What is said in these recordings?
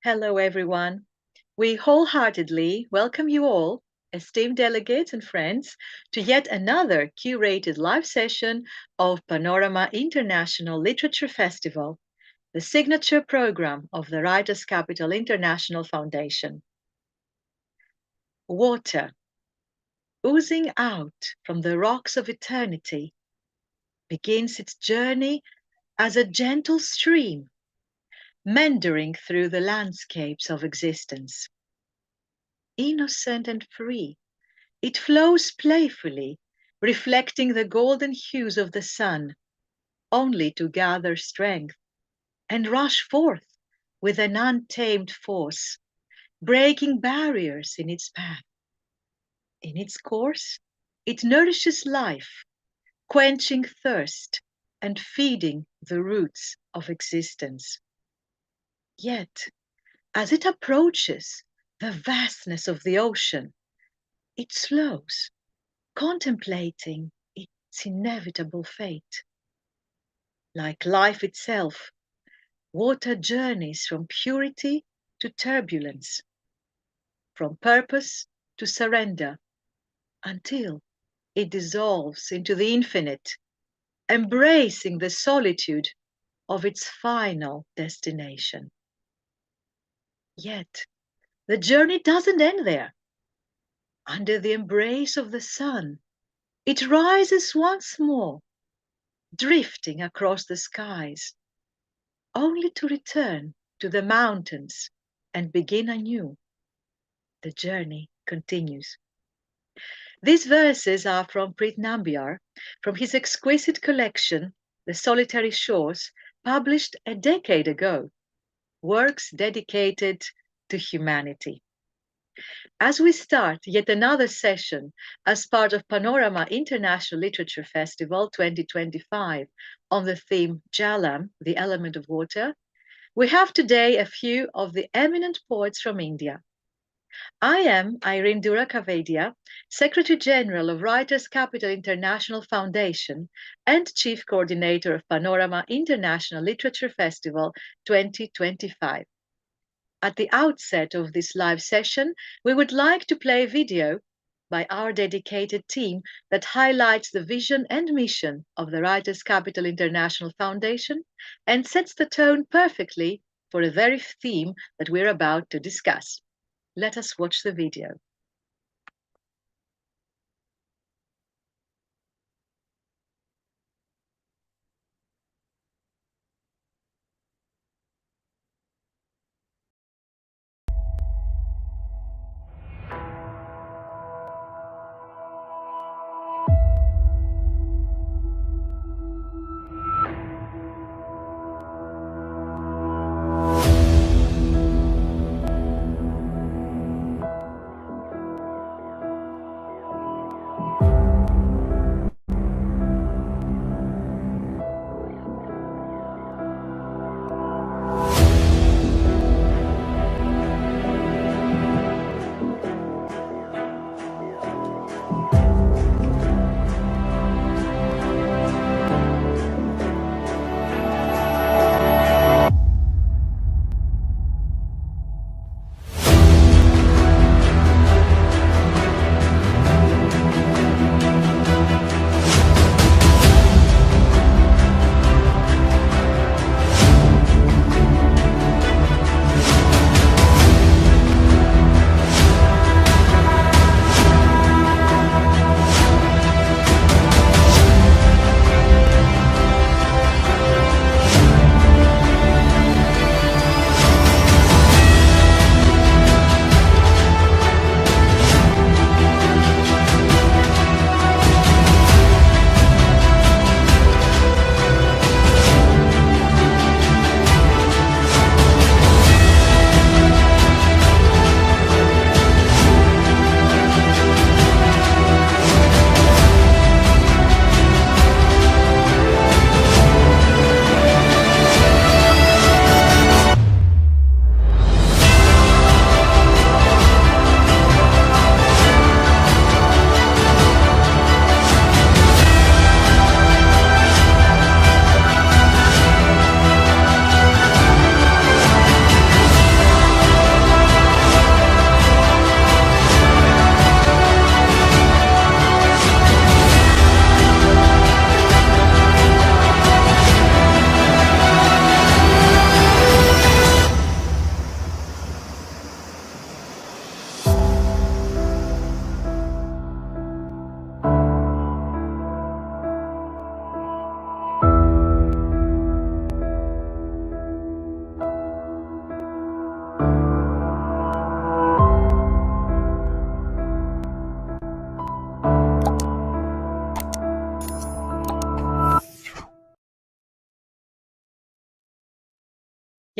Hello, everyone. We wholeheartedly welcome you all, esteemed delegates and friends, to yet another curated live session of Panorama International Literature Festival, the signature program of the Writers' Capital International Foundation. Water, oozing out from the rocks of eternity, begins its journey as a gentle stream, meandering through the landscapes of existence. Innocent and free, it flows playfully, reflecting the golden hues of the sun, only to gather strength and rush forth with an untamed force, breaking barriers in its path. In its course, it nourishes life, quenching thirst and feeding the roots of existence. Yet, as it approaches the vastness of the ocean, it slows, contemplating its inevitable fate. Like life itself, water journeys from purity to turbulence, from purpose to surrender, until it dissolves into the infinite, embracing the solitude of its final destination. Yet, the journey doesn't end there. Under the embrace of the sun, it rises once more, drifting across the skies, only to return to the mountains and begin anew. The journey continues. These verses are from Preet Nambiar, from his exquisite collection, The Solitary Shores, published a decade ago, works dedicated to humanity. As we start yet another session as part of Panorama International Literature Festival 2025 on the theme Jalam, the element of water, we have today a few of the eminent poets from India. I am Irene Dura-Kavadia, Secretary General of Writers' Capital International Foundation and Chief Coordinator of Panorama International Literature Festival 2025. At the outset of this live session, we would like to play a video by our dedicated team that highlights the vision and mission of the Writers' Capital International Foundation and sets the tone perfectly for the very theme that we're about to discuss. Let us watch the video.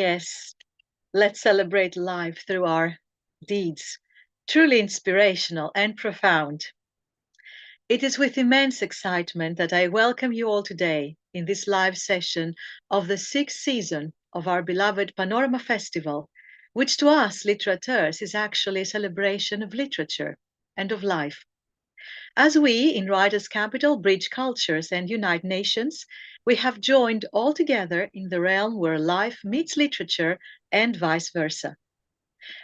Yes, let's celebrate life through our deeds, truly inspirational and profound. It is with immense excitement that I welcome you all today in this live session of the 6th season of our beloved Panorama Festival, which to us literateurs is actually a celebration of literature and of life. As we in Writers' Capital bridge cultures and unite nations, we have joined all together in the realm where life meets literature and vice versa.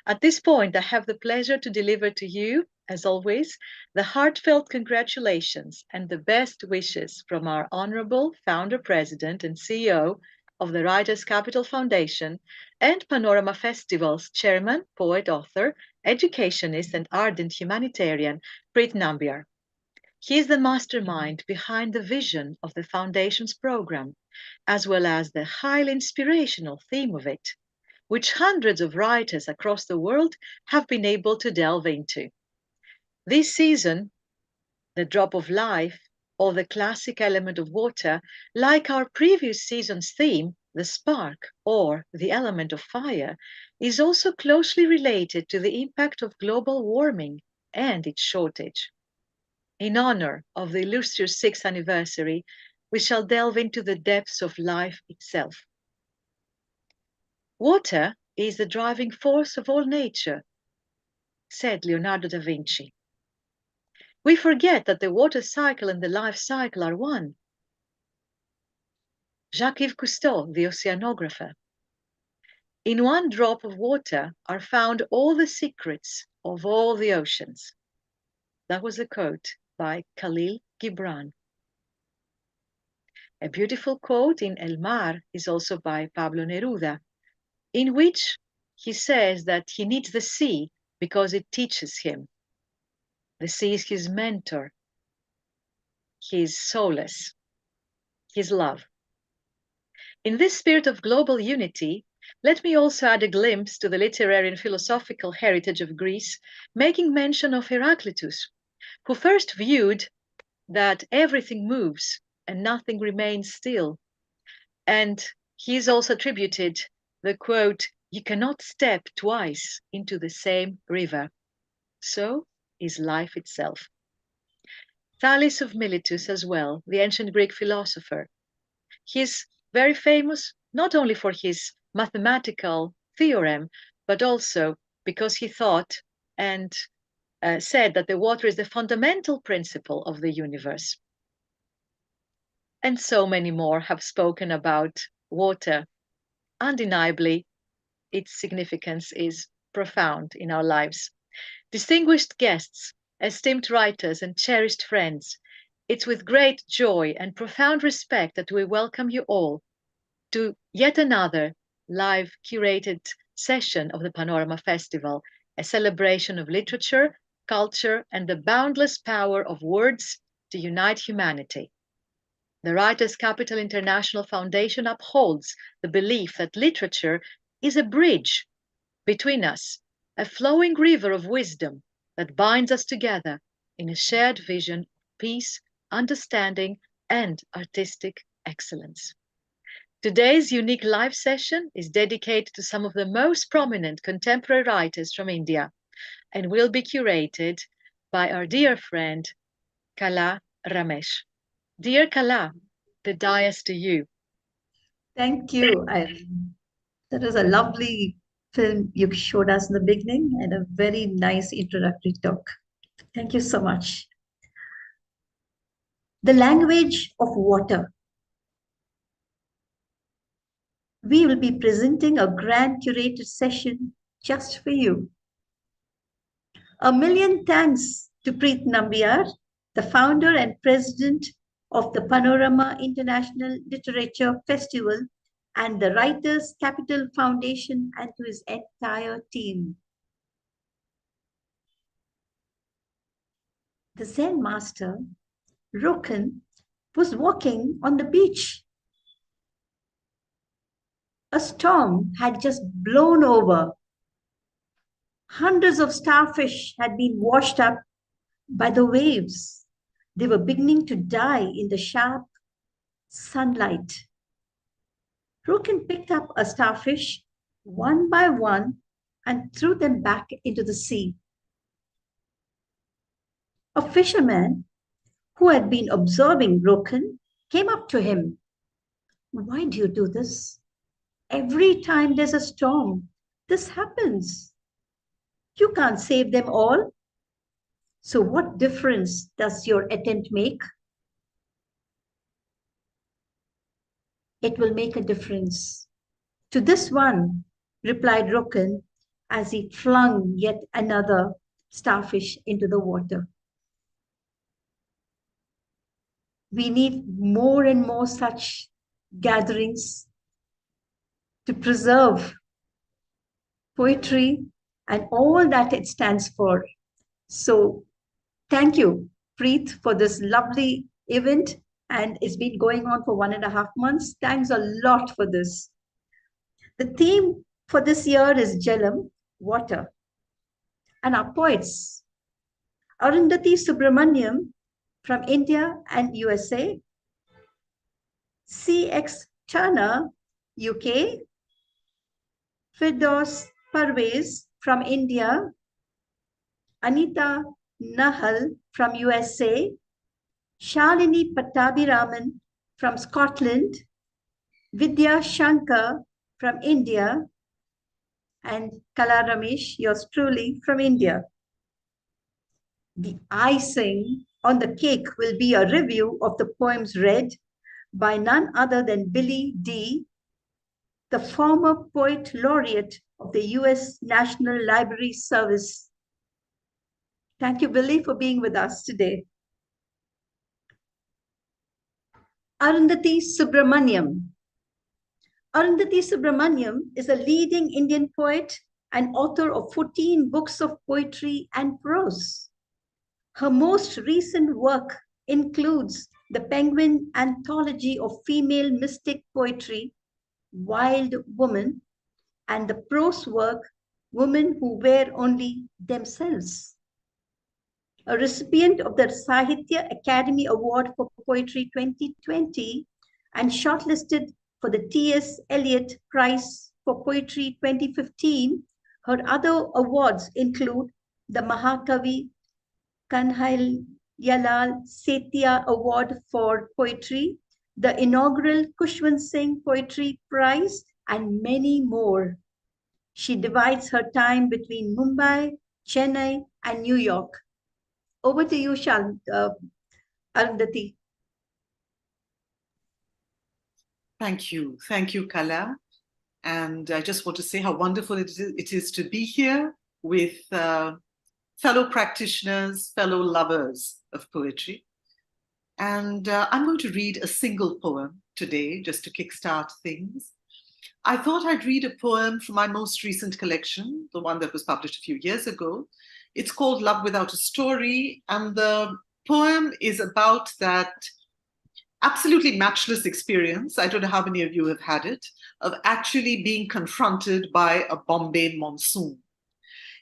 At this point, I have the pleasure to deliver to you, as always, the heartfelt congratulations and the best wishes from our Honorable Founder President and CEO of the Writers' Capital Foundation and Panorama Festival's Chairman, Poet, Author, Educationist and Ardent Humanitarian, Preet Nambiar. He is the mastermind behind the vision of the Foundation's program, as well as the highly inspirational theme of it, which hundreds of writers across the world have been able to delve into. This season, The Drop of Life, or the classic element of water, like our previous season's theme, the spark, or the element of fire, is also closely related to the impact of global warming and its shortage. In honor of the illustrious 6th anniversary, we shall delve into the depths of life itself. Water is the driving force of all nature, said Leonardo da Vinci. We forget that the water cycle and the life cycle are one. Jacques-Yves Cousteau, the oceanographer. In one drop of water are found all the secrets of all the oceans. That was a quote by Khalil Gibran. A beautiful quote in El Mar is also by Pablo Neruda, in which he says that he needs the sea because it teaches him. The sea is his mentor, his solace, his love. In this spirit of global unity, let me also add a glimpse to the literary and philosophical heritage of Greece, making mention of Heraclitus, who first viewed that everything moves and nothing remains still. And he is also attributed the quote, "You cannot step twice into the same river." So is life itself. Thales of Miletus as well, the ancient Greek philosopher. He's very famous not only for his mathematical theorem, but also because he thought and said that the water is the fundamental principle of the universe. And so many more have spoken about water. Undeniably, its significance is profound in our lives. Distinguished guests, esteemed writers, and cherished friends, it's with great joy and profound respect that we welcome you all to yet another live curated session of the Panorama Festival, a celebration of literature, culture, and the boundless power of words to unite humanity. The Writers' Capital International Foundation upholds the belief that literature is a bridge between us, a flowing river of wisdom that binds us together in a shared vision of peace, understanding, and artistic excellence. Today's unique live session is dedicated to some of the most prominent contemporary writers from India and will be curated by our dear friend, Kala Ramesh. Dear Kala, the dais to you. Thank you. That was a lovely film you showed us in the beginning and a very nice introductory talk. Thank you so much. The language of water. We will be presenting a grand curated session just for you. A million thanks to Preet Nambiar, the founder and president of the Panorama International Literature Festival and the Writers' Capital Foundation, and to his entire team. The Zen master, Roken, was walking on the beach. A storm had just blown over. Hundreds of starfish had been washed up by the waves. They were beginning to die in the sharp sunlight. Roken picked up a starfish one by one, and threw them back into the sea. A fisherman who had been observing Roken came up to him. Why do you do this? Every time there's a storm, this happens. You can't save them all. So, what difference does your attempt make? It will make a difference. To this one, replied Roken as he flung yet another starfish into the water. We need more and more such gatherings to preserve poetry and all that it stands for. So, thank you, Preet, for this lovely event. And it's been going on for 1.5 months. Thanks a lot for this. The theme for this year is Jalam, water. And our poets, Arundhathi Subramaniam from India and USA, C.X. Turner, UK, Firdaus Parvez from India, Anita Nahal from USA, Shalini Pattabhiraman from Scotland, Vidya Shankar from India, and Kala Ramesh, yours truly, from India. The icing on the cake will be a review of the poems read by none other than Billy D., the former poet laureate of the US National Library Service. Thank you, Billy, for being with us today. Arundhathi Subramaniam. Arundhathi Subramaniam is a leading Indian poet and author of 14 books of poetry and prose. Her most recent work includes the Penguin Anthology of Female Mystic Poetry, Wild Woman, and the prose work, Women Who Wear Only Themselves. A recipient of the Sahitya Academy Award for Poetry 2020 and shortlisted for the T.S. Eliot Prize for Poetry 2015, her other awards include the Mahakavi Kanhaiyalal Sethia Award for Poetry, the inaugural Kushwant Singh Poetry Prize, and many more. She divides her time between Mumbai, Chennai, and New York. Over to you, Arundhathi. Thank you. Thank you, Kala. And I just want to say how wonderful it is to be here with fellow practitioners, fellow lovers of poetry. And I'm going to read a single poem today, just to kickstart things. I thought I'd read a poem from my most recent collection, the one that was published a few years ago. It's called Love Without a Story, and the poem is about that absolutely matchless experience, I don't know how many of you have had it, of actually being confronted by a Bombay monsoon.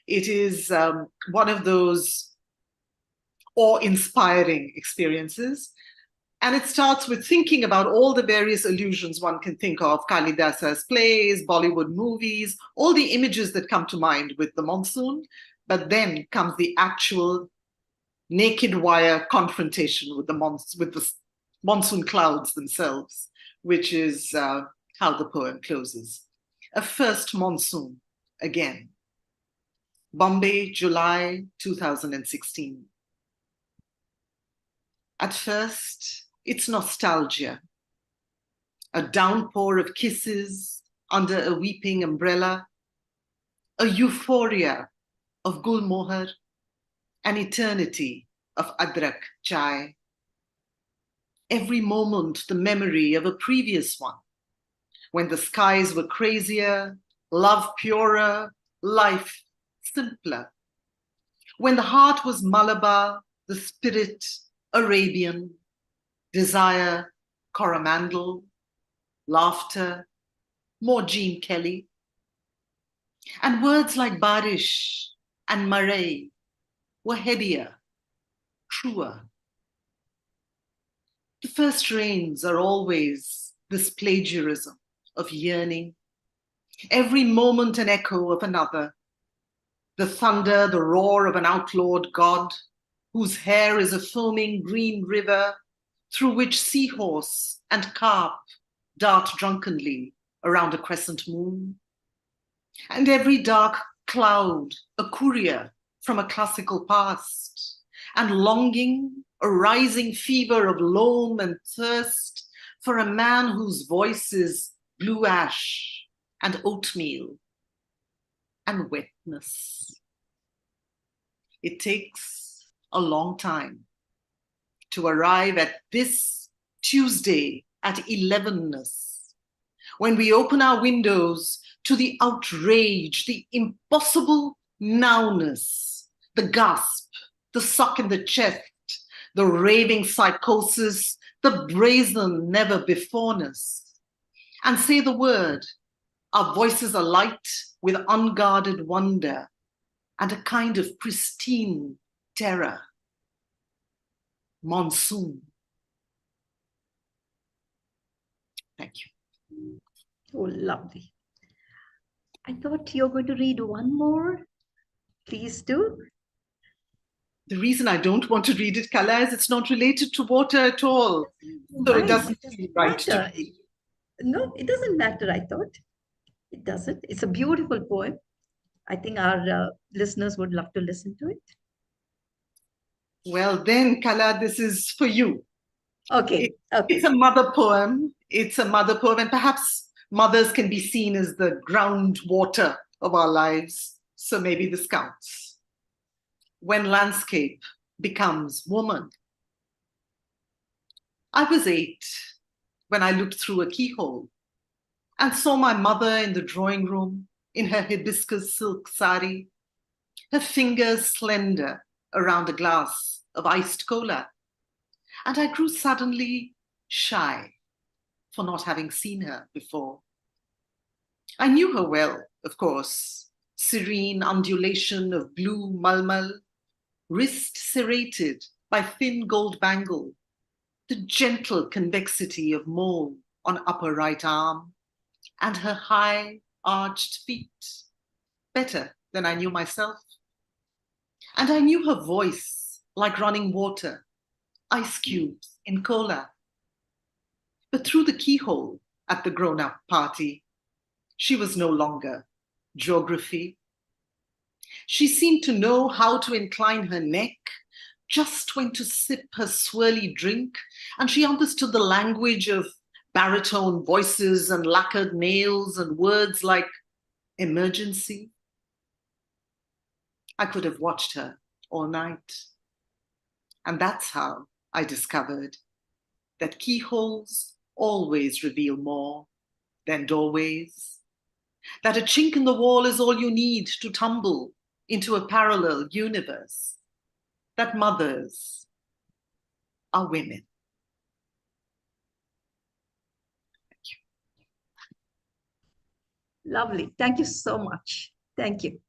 It is one of those awe-inspiring experiences. And it starts with thinking about all the various allusions one can think of, Kalidasa's plays, Bollywood movies, all the images that come to mind with the monsoon. But then comes the actual naked wire confrontation with the monsoon clouds themselves, which is how the poem closes. A first monsoon again. Bombay, July 2016. At first, it's nostalgia. A downpour of kisses under a weeping umbrella, a euphoria of Gul Mohar, an eternity of Adrak Chai. Every moment the memory of a previous one, when the skies were crazier, love purer, life simpler. When the heart was Malabar, the spirit Arabian, desire Coromandel, laughter, more Gene Kelly. And words like Barish and Marais were headier, truer. The first rains are always this plagiarism of yearning, every moment an echo of another. The thunder, the roar of an outlawed god, whose hair is a foaming green river through which seahorse and carp dart drunkenly around a crescent moon. And every dark cloud, a courier from a classical past, and longing, a rising fever of loam and thirst for a man whose voice is blue ash and oatmeal and wetness. It takes a long time to arrive at this Tuesday at 11ness, when we open our windows to the outrage, the impossible nowness, the gasp, the suck in the chest, the raving psychosis, the brazen never-beforeness, and say the word. Our voices are light with unguarded wonder and a kind of pristine terror. Monsoon. Thank you. Oh, lovely. I thought you're going to read one more. Please do. The reason I don't want to read it, Kala, is it's not related to water at all. So it doesn't feel right to me. No, it doesn't matter, I thought. It doesn't. It's a beautiful poem. I think our listeners would love to listen to it. Well, then, Kala, this is for you. Okay. It's a mother poem. It's a mother poem, and perhaps mothers can be seen as the groundwater of our lives. So maybe this counts. When landscape becomes woman. I was 8 when I looked through a keyhole and saw my mother in the drawing room in her hibiscus silk sari, her fingers slender around a glass of iced cola. And I grew suddenly shy for not having seen her before. I knew her well, of course, serene undulation of blue malmal, wrist serrated by thin gold bangle, the gentle convexity of mole on upper right arm, and her high arched feet, better than I knew myself. And I knew her voice like running water, ice cubes in cola. But through the keyhole at the grown-up party, she was no longer geography. She seemed to know how to incline her neck, just when to sip her swirly drink, and she understood the language of baritone voices and lacquered nails and words like emergency. I could have watched her all night. And that's how I discovered that keyholes always reveal more than doorways, that a chink in the wall is all you need to tumble into a parallel universe, that mothers are women. Thank you. Lovely. Thank you so much. Thank you.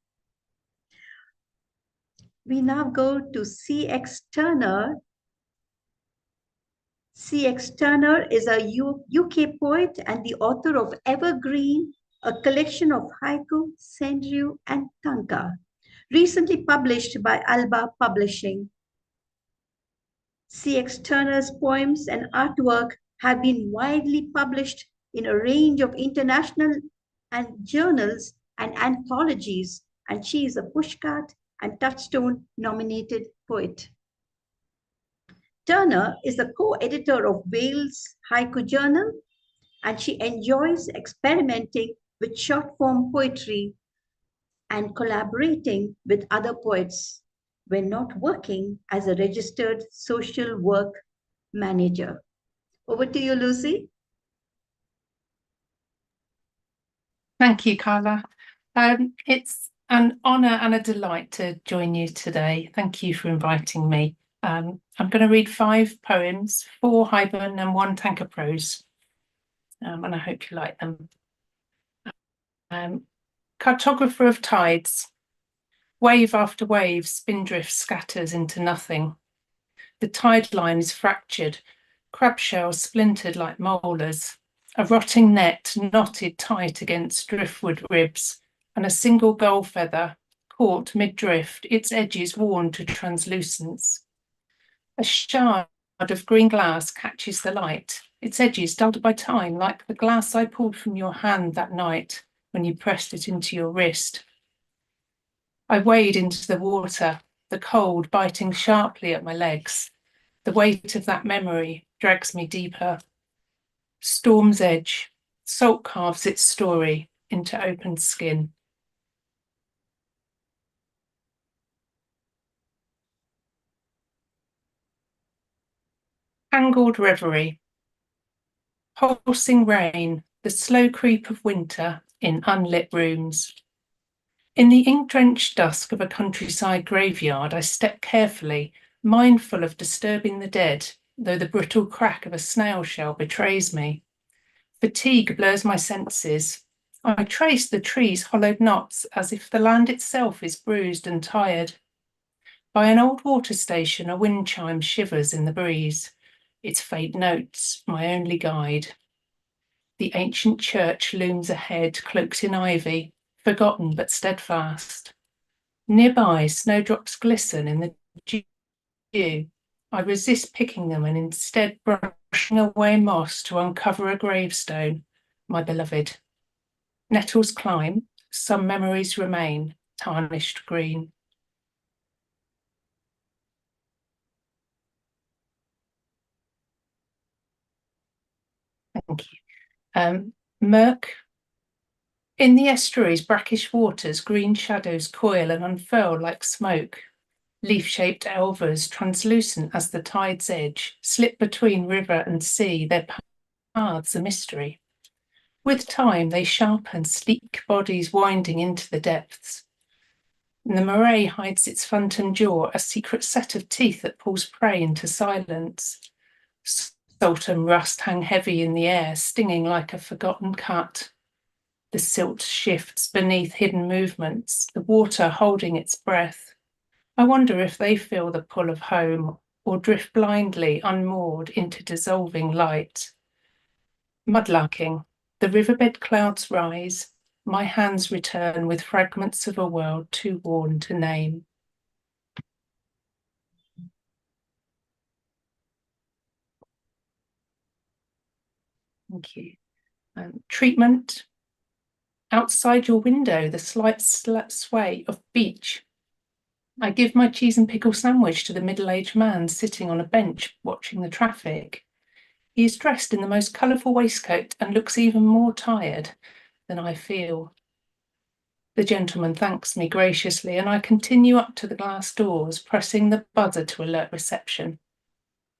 We now go to C.X. Turner. C.X. Turner is a UK poet and the author of Evergreen, a collection of haiku, senryu, and tanka, recently published by Alba Publishing. C.X. Turner's poems and artwork have been widely published in a range of international and journals and anthologies, and she is a Pushcart and Touchstone nominated poet. Turner is the co-editor of Wales Haiku Journal, and she enjoys experimenting with short-form poetry and collaborating with other poets when not working as a registered social work manager. Over to you, Lucy. Thank you, Kala. It's an honour and a delight to join you today. Thank you for inviting me. I'm going to read 5 poems, 4 Hyben and 1 tanka prose, and I hope you like them. Cartographer of tides. Wave after wave, spindrift scatters into nothing. The tide line is fractured, crab shells splintered like molars, a rotting net knotted tight against driftwood ribs, and a single gull feather caught mid-drift, its edges worn to translucence. A shard of green glass catches the light, its edges dulled by time, like the glass I pulled from your hand that night when you pressed it into your wrist. I wade into the water, the cold biting sharply at my legs. The weight of that memory drags me deeper. Storm's edge, salt carves its story into open skin. Tangled reverie. Pulsing rain, the slow creep of winter in unlit rooms. In the ink-drenched dusk of a countryside graveyard, I step carefully, mindful of disturbing the dead, though the brittle crack of a snail shell betrays me. Fatigue blurs my senses. I trace the trees' hollowed knots as if the land itself is bruised and tired. By an old water station, a wind chime shivers in the breeze, its faint notes my only guide. The ancient church looms ahead, cloaked in ivy, forgotten but steadfast. Nearby, snowdrops glisten in the dew. I resist picking them and instead brushing away moss to uncover a gravestone, my beloved. Nettles climb, some memories remain, tarnished green. Thank you. Murk. In the estuary's brackish waters, green shadows coil and unfurl like smoke. Leaf-shaped elvers, translucent as the tide's edge, slip between river and sea, their paths a mystery. With time, they sharpen, sleek bodies winding into the depths. And the moray hides its phantom jaw, a secret set of teeth that pulls prey into silence. Salt and rust hang heavy in the air, stinging like a forgotten cut. The silt shifts beneath hidden movements, the water holding its breath. I wonder if they feel the pull of home or drift blindly, unmoored into dissolving light. Mudlarking, the riverbed clouds rise, my hands return with fragments of a world too worn to name. Thank you. Treatment. Outside your window, the slight sway of beach. I give my cheese and pickle sandwich to the middle-aged man sitting on a bench watching the traffic. He is dressed in the most colourful waistcoat and looks even more tired than I feel. The gentleman thanks me graciously and I continue up to the glass doors, pressing the buzzer to alert reception.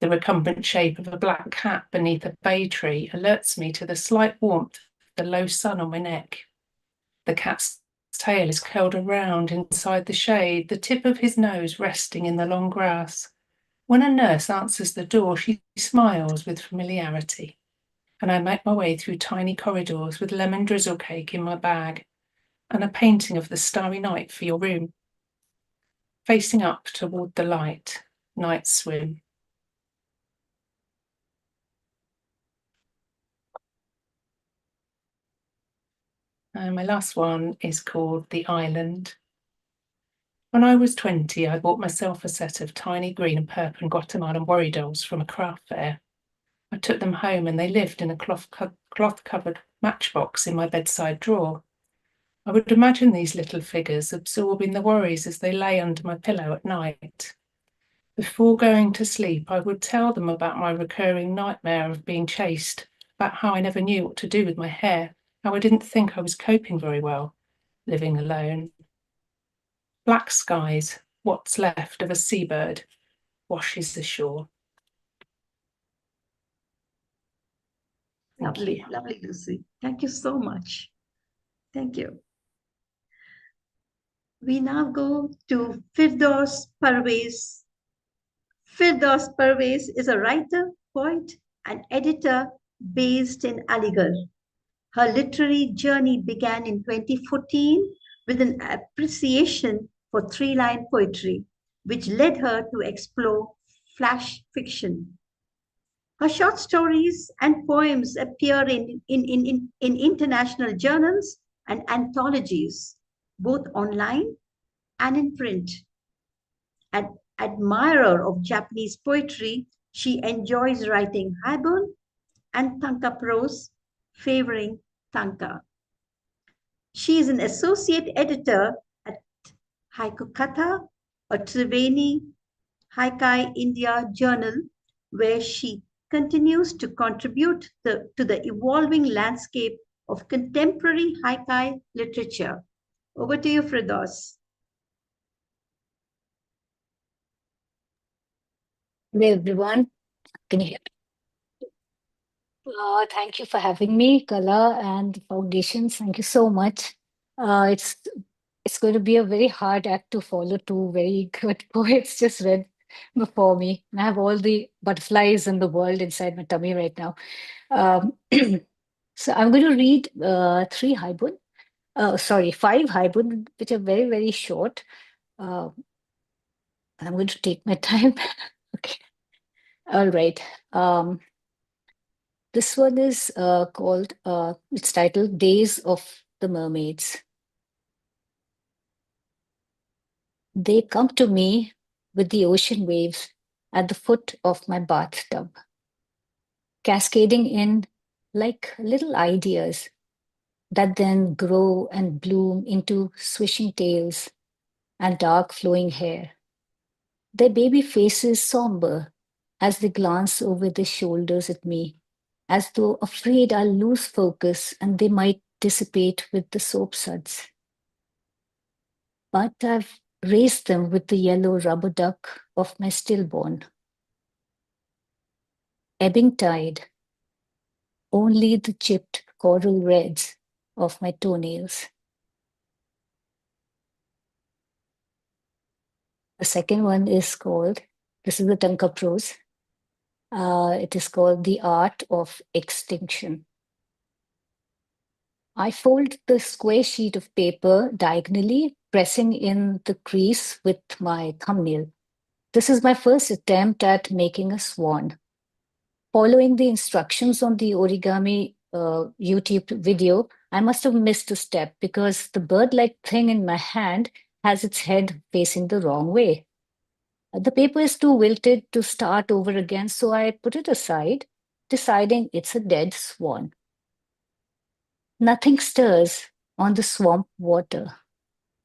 The recumbent shape of a black cat beneath a bay tree alerts me to the slight warmth of the low sun on my neck. The cat's tail is curled around inside the shade, the tip of his nose resting in the long grass. When a nurse answers the door, she smiles with familiarity, and I make my way through tiny corridors with lemon drizzle cake in my bag and a painting of the starry night for your room. Facing up toward the light, night swim. And my last one is called The Island. When I was 20, I bought myself a set of tiny green and purple and Guatemalan worry dolls from a craft fair. I took them home and they lived in a cloth-covered matchbox in my bedside drawer. I would imagine these little figures absorbing the worries as they lay under my pillow at night. Before going to sleep, I would tell them about my recurring nightmare of being chased, about how I never knew what to do with my hair, how I didn't think I was coping very well, living alone. Black skies, what's left of a seabird, washes ashore. Lovely, lovely, Lucy. Thank you so much. Thank you. We now go to Firdaus Parvez. Firdaus Parvez is a writer, poet, and editor based in Aligarh. Her literary journey began in 2014 with an appreciation for three-line poetry, which led her to explore flash fiction. Her short stories and poems appear in international journals and anthologies, both online and in print. An admirer of Japanese poetry, she enjoys writing haibun and tanka prose, favoring tanka. She is an associate editor at haikuKATHA, a Triveni Haikai India journal, where she continues to contribute to the evolving landscape of contemporary Haikai literature. Over to you, Firdaus. Hello, everyone. Can you hear me? Thank you for having me, Kala and the foundations. Thank you so much. It's going to be a very hard act to follow. Two very good poets just read before me. I have all the butterflies in the world inside my tummy right now. Um, so I'm going to read five haibun, which are very, very short. Uh, I'm going to take my time. Okay. All right. This one is it's titled Days of the Mermaids. They come to me with the ocean waves at the foot of my bathtub, cascading in like little ideas that then grow and bloom into swishing tails and dark flowing hair. Their baby faces somber as they glance over their shoulders at me, as though afraid I'll lose focus and they might dissipate with the soap suds. But I've raised them with the yellow rubber duck of my stillborn. Ebbing tide, only the chipped coral reds of my toenails. The second one is called, this is the Tanka prose. It is called The Art of Extinction. I fold the square sheet of paper diagonally, pressing in the crease with my thumbnail. This is my first attempt at making a swan. Following the instructions on the origami YouTube video, I must have missed a step because the bird-like thing in my hand has its head facing the wrong way. The paper is too wilted to start over again, so I put it aside, deciding it's a dead swan. Nothing stirs on the swamp water.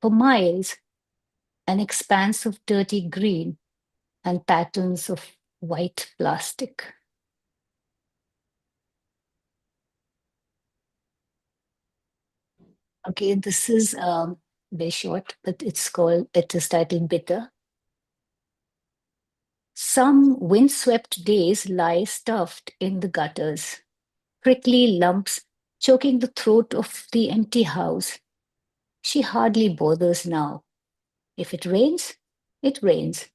For miles, an expanse of dirty green and patterns of white plastic. Okay, this is very short, but it is titled Bitter. Some windswept days lie stuffed in the gutters, prickly lumps choking the throat of the empty house. She hardly bothers now. If it rains, it rains.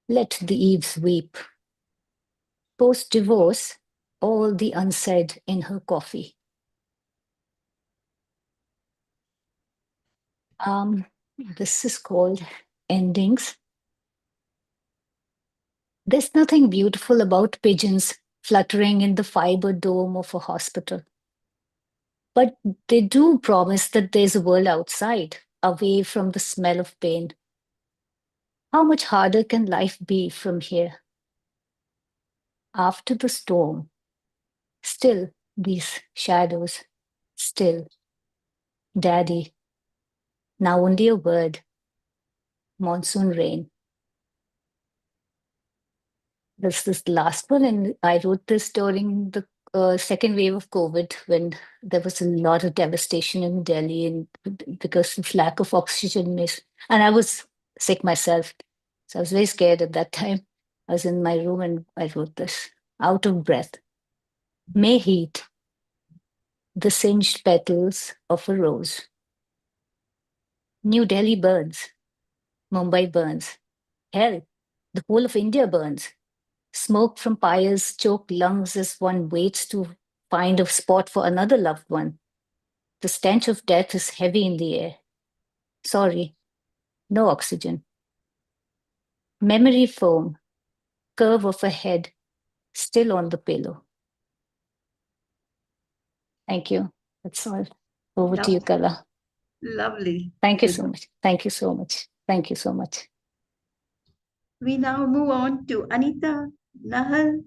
Let the eaves weep. Post-divorce, all the unsaid in her coffee. This is called Endings. There's nothing beautiful about pigeons fluttering in the fiber dome of a hospital. But they do promise that there's a world outside, away from the smell of pain. How much harder can life be from here? After the storm, still these shadows, still. Daddy, now only a word. Monsoon rain. This is the last one, and I wrote this during the second wave of COVID when there was a lot of devastation in Delhi and because of lack of oxygen. And I was sick myself. So I was very scared at that time. I was in my room and I wrote this. Out of breath. May heat. The singed petals of a rose. New Delhi burns. Mumbai burns. Hell, the whole of India burns. Smoke from pyres choke lungs as one waits to find a spot for another loved one. The stench of death is heavy in the air. Sorry, no oxygen. Memory foam, curve of a head, still on the pillow. Thank you. That's all. Over to you, Kala. Lovely. Thank you so much. Thank you so much. Thank you so much. We now move on to Anita Nahal.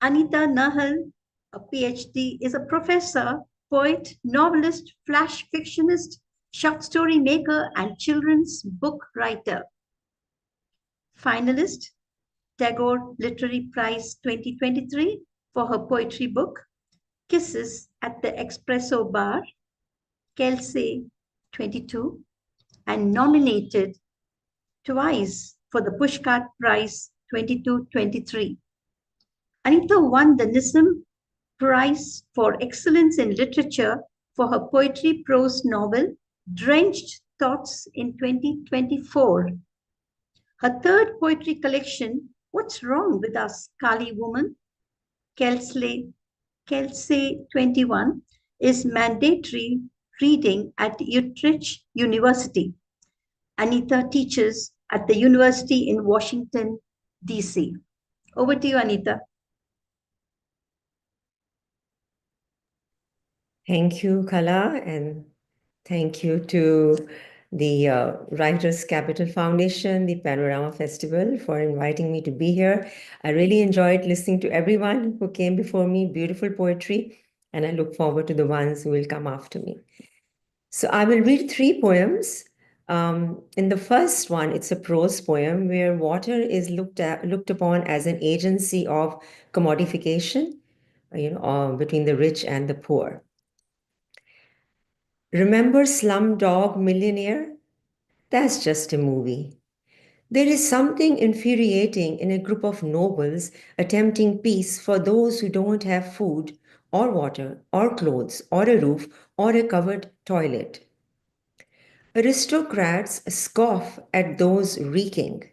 Anita Nahal, a PhD, is a professor, poet, novelist, flash fictionist, short story maker, and children's book writer. Finalist, Tagore Literary Prize 2023 for her poetry book, Kisses at the Espresso Bar, Kelsey 22, and nominated twice for the Pushcart Prize 22-23. Anita won the Nissim Prize for Excellence in Literature for her poetry prose novel, Drenched Thoughts in 2024. Her third poetry collection, What's Wrong with Us, Kali Woman, Kelsey 21, is mandatory reading at Utrecht University. Anita teaches at the university in Washington, D.C. Over to you, Anita. Thank you, Kala, and thank you to the Writers Capital Foundation, the Panorama Festival, for inviting me to be here. I really enjoyed listening to everyone who came before me, beautiful poetry, and I look forward to the ones who will come after me. So I will read 3 poems. In the first one, it's a prose poem where water is looked upon as an agency of commodification, between the rich and the poor. Remember Slumdog Millionaire? That's just a movie. There is something infuriating in a group of nobles attempting peace for those who don't have food or water or clothes or a roof or a covered toilet. Aristocrats scoff at those reeking,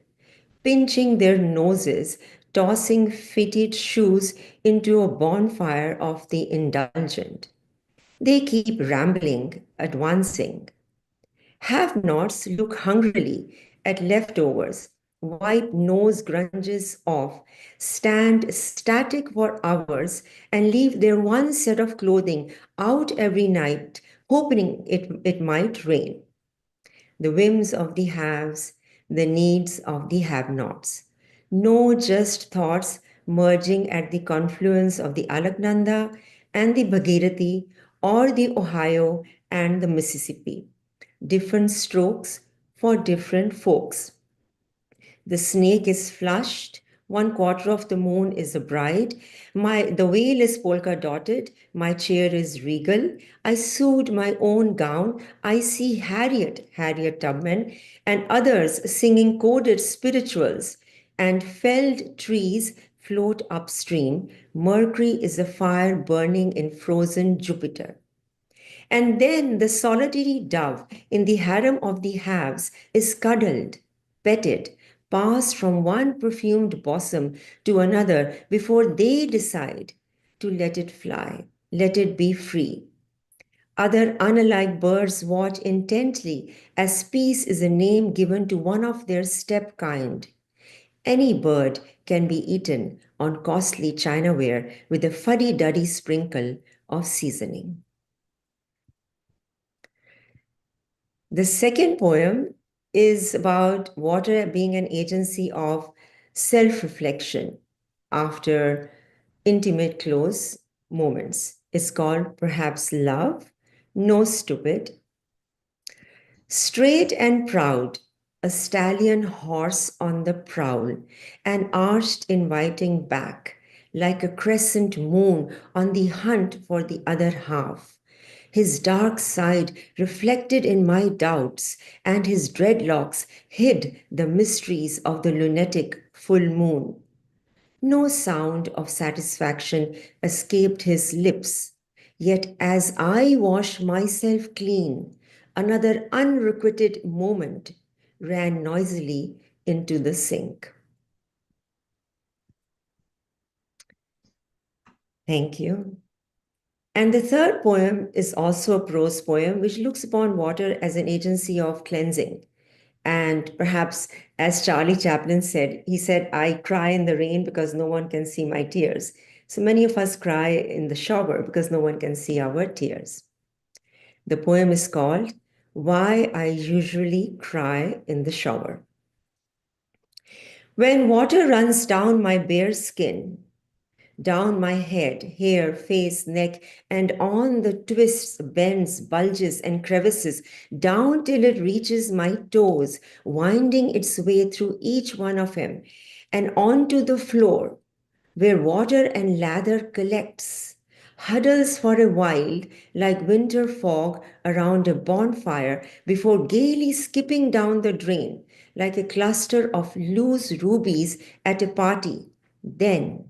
pinching their noses, tossing fitted shoes into a bonfire of the indulgent. They keep rambling, advancing. Have-nots look hungrily at leftovers, wipe nose grunges off, stand static for hours, and leave their one set of clothing out every night, hoping it might rain. The whims of the haves, the needs of the have-nots. No just thoughts merging at the confluence of the Alaknanda and the Bhagirathi, or the Ohio and the Mississippi. Different strokes for different folks. The snake is flushed, 1/4 of the moon is a bride, the veil is polka-dotted, my chair is regal, I sewed my own gown, I see Harriet Tubman, and others singing coded spirituals, and felled trees float upstream, Mercury is a fire burning in frozen Jupiter. And then the solitary dove in the harem of the haves is cuddled, petted, passed from one perfumed bosom to another before they decide to let it fly, let it be free. Other unalike birds watch intently as peace is a name given to one of their step kind. Any bird can be eaten on costly chinaware with a fuddy-duddy sprinkle of seasoning. The second poem is about water being an agency of self-reflection after intimate, close moments. It's called Perhaps Love, No Stupid. Straight and proud, a stallion horse on the prowl, an arched inviting back, like a crescent moon on the hunt for the other half. His dark side reflected in my doubts, and his dreadlocks hid the mysteries of the lunatic full moon. No sound of satisfaction escaped his lips, yet as I wash myself clean, another unrequited moment ran noisily into the sink. Thank you. And the third poem is also a prose poem which looks upon water as an agency of cleansing. And perhaps, as Charlie Chaplin said, he said, I cry in the rain because no one can see my tears. So many of us cry in the shower because no one can see our tears. The poem is called Why I Usually Cry in the Shower. When water runs down my bare skin, down my head, hair, face, neck, and on the twists, bends, bulges, and crevices, down till it reaches my toes, winding its way through each one of them, and onto the floor, where water and lather collects, huddles for a while like winter fog around a bonfire before gaily skipping down the drain like a cluster of loose rubies at a party. Then,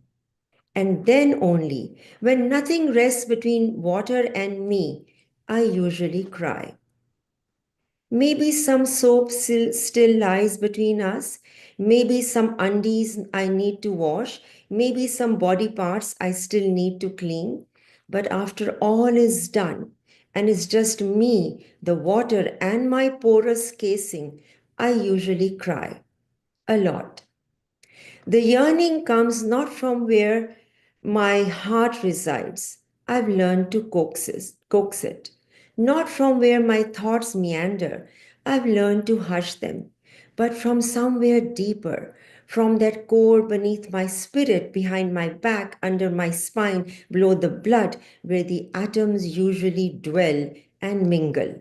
and then only, when nothing rests between water and me, I usually cry. Maybe some soap still lies between us. Maybe some undies I need to wash. Maybe some body parts I still need to clean. But after all is done, and it's just me, the water, and my porous casing, I usually cry. A lot. The yearning comes not from where my heart resides. I've learned to coax it. Not from where my thoughts meander. I've learned to hush them. But from somewhere deeper, from that core beneath my spirit, behind my back, under my spine, below the blood, where the atoms usually dwell and mingle.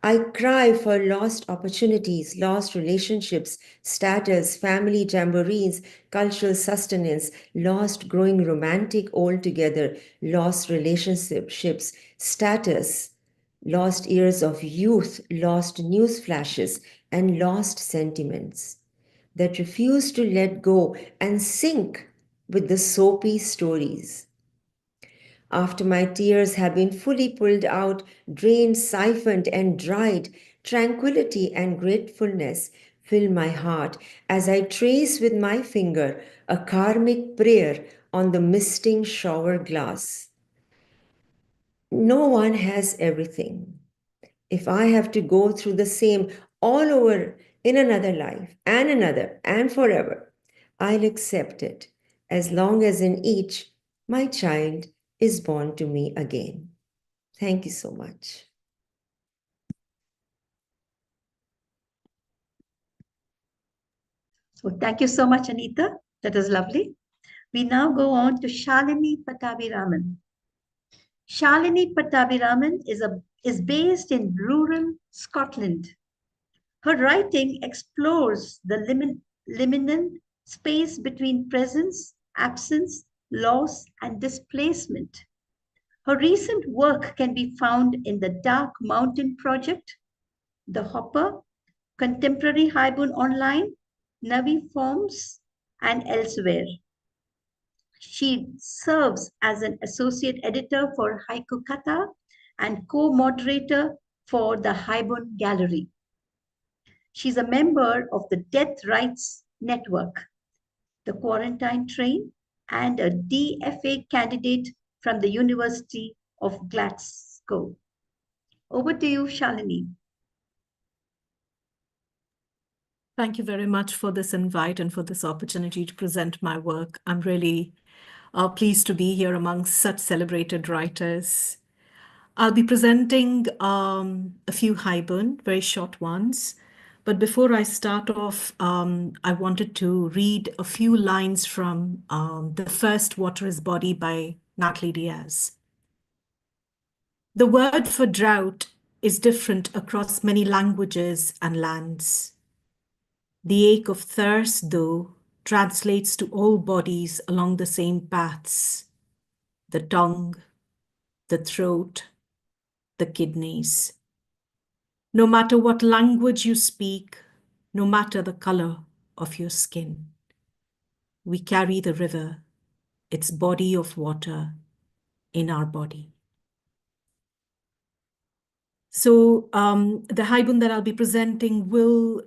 I cry for lost opportunities, lost relationships, status, family jamborees, cultural sustenance, lost growing romantic altogether, lost relationships, status, lost years of youth, lost news flashes, and lost sentiments that refuse to let go and sink with the soapy stories. After my tears have been fully pulled out, drained, siphoned, and dried, tranquility and gratefulness fill my heart as I trace with my finger a karmic prayer on the misting shower glass. No one has everything. If I have to go through the same all over in another life and another and forever, I'll accept it as long as in each my child is born to me again. Thank you so much. So thank you so much, Anita. That is lovely. We now go on to Shalini Pattabhiraman. Shalini Pattabhiraman is based in rural Scotland. Her writing explores the liminal space between presence, absence, loss, and displacement. Her recent work can be found in the Dark Mountain Project, The Hopper, Contemporary Haibun Online, Navi Forms, and elsewhere. She serves as an associate editor for haikuKATHA and co-moderator for the Haibun Gallery. She's a member of the Death Rights Network, the Quarantine Train, and a DFA candidate from the University of Glasgow. Over to you, Shalini. Thank you very much for this invite and for this opportunity to present my work. I'm really pleased to be here amongst such celebrated writers. I'll be presenting a few haibun, very short ones. But before I start off, I wanted to read a few lines from the first Water is Body by Natalie Diaz. The word for drought is different across many languages and lands. The ache of thirst, though, translates to all bodies along the same paths: the tongue, the throat, the kidneys. No matter what language you speak, no matter the color of your skin, we carry the river, its body of water, in our body. So the haibun that I'll be presenting will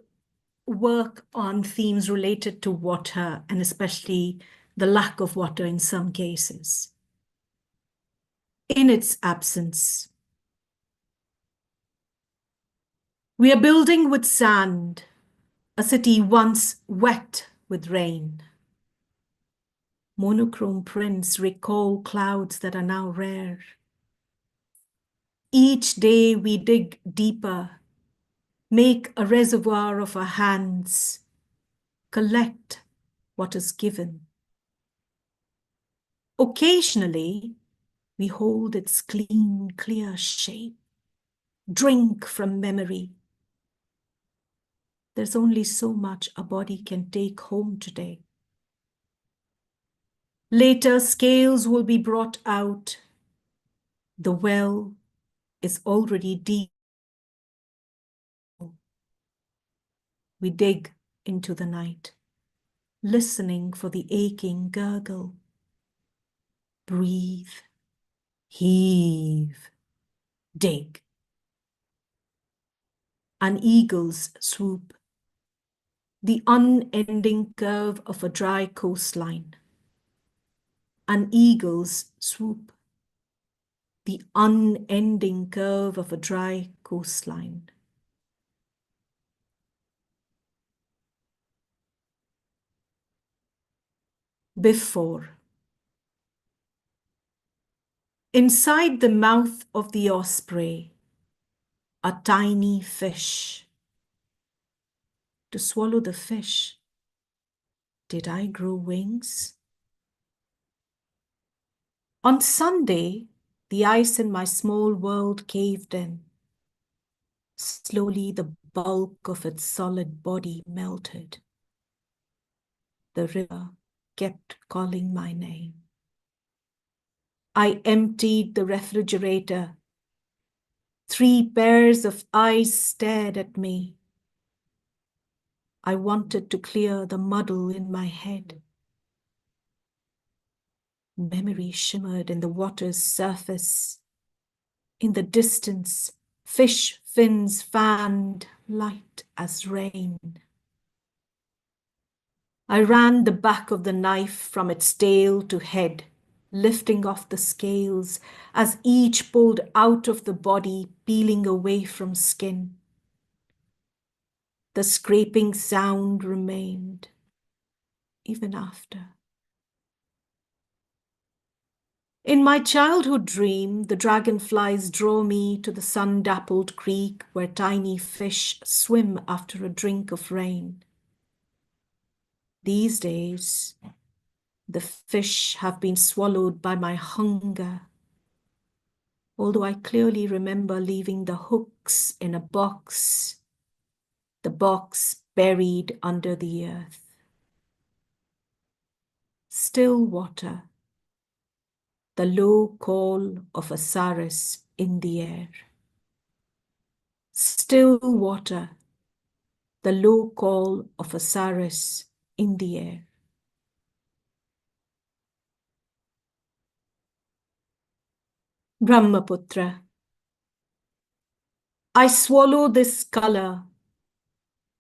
work on themes related to water and especially the lack of water in some cases. In its absence, We are building with sand, a city once wet with rain. Monochrome prints recall clouds that are now rare. Each day we dig deeper, make a reservoir of our hands, collect what is given. Occasionally, we hold its clean, clear shape, drink from memory. There's only so much a body can take home today. Later, scales will be brought out. The well is already deep. We dig into the night, listening for the aching gurgle. Breathe, heave, dig. An eagle's swoop, the unending curve of a dry coastline. An eagle's swoop, the unending curve of a dry coastline. Before. Inside the mouth of the osprey, a tiny fish. To swallow the fish, did I grow wings? On Sunday, the ice in my small world caved in. Slowly, the bulk of its solid body melted. The river kept calling my name. I emptied the refrigerator. 3 pairs of eyes stared at me. I wanted to clear the muddle in my head. Memory shimmered in the water's surface. In the distance, fish fins fanned light as rain. I ran the back of the knife from its tail to head, lifting off the scales as each pulled out of the body, peeling away from skin. The scraping sound remained, even after. In my childhood dream, the dragonflies draw me to the sun-dappled creek where tiny fish swim after a drink of rain. These days, the fish have been swallowed by my hunger, although I clearly remember leaving the hooks in a box, the box buried under the earth. Still water, the low call of a saris in the air. Still water, the low call of a saris in the air. Brahmaputra. I swallow this color,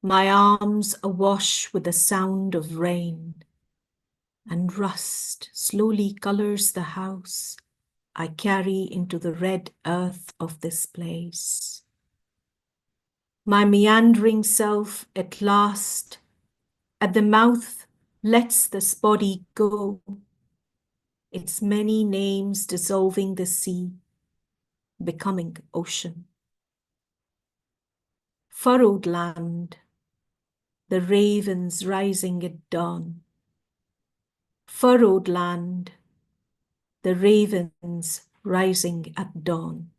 my arms awash with the sound of rain, and rust slowly colors the house I carry into the red earth of this place. My meandering self at last, at the mouth, lets this body go, its many names dissolving the sea, becoming ocean. Furrowed land, the ravens rising at dawn. Furrowed land, the ravens rising at dawn.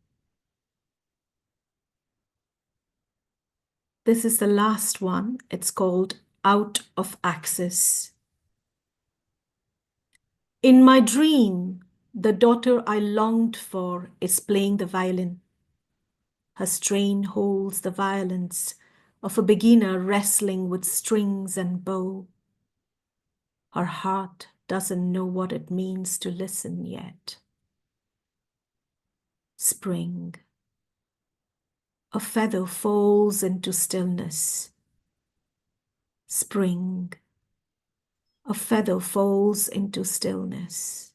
This is the last one. It's called Out of Axis. In my dream, the daughter I longed for is playing the violin. Her strain holds the violence of a beginner wrestling with strings and bow. Her heart doesn't know what it means to listen yet. Spring. A feather falls into stillness. Spring. A feather falls into stillness.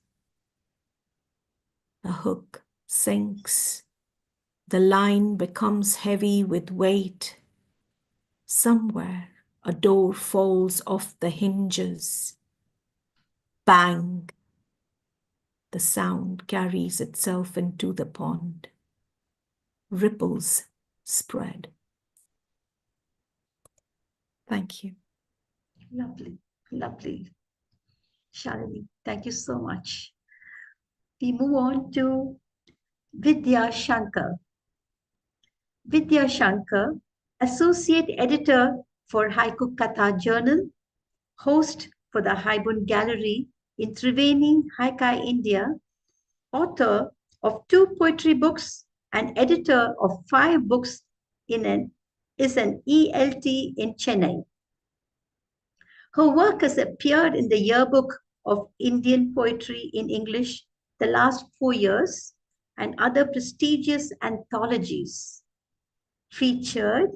The hook sinks. The line becomes heavy with weight. Somewhere a door falls off the hinges. Bang! The sound carries itself into the pond. Ripples spread. Thank you. Lovely, lovely. Shalini, thank you so much. We move on to Vidya Shankar. Vidya Shankar, Associate Editor for haikuKATHA Journal, host for the Haibun Gallery in Triveni, Haikai, India, author of 2 poetry books and editor of 5 books is an ELT in Chennai. Her work has appeared in the Yearbook of Indian Poetry in English the last 4 years and other prestigious anthologies. Featured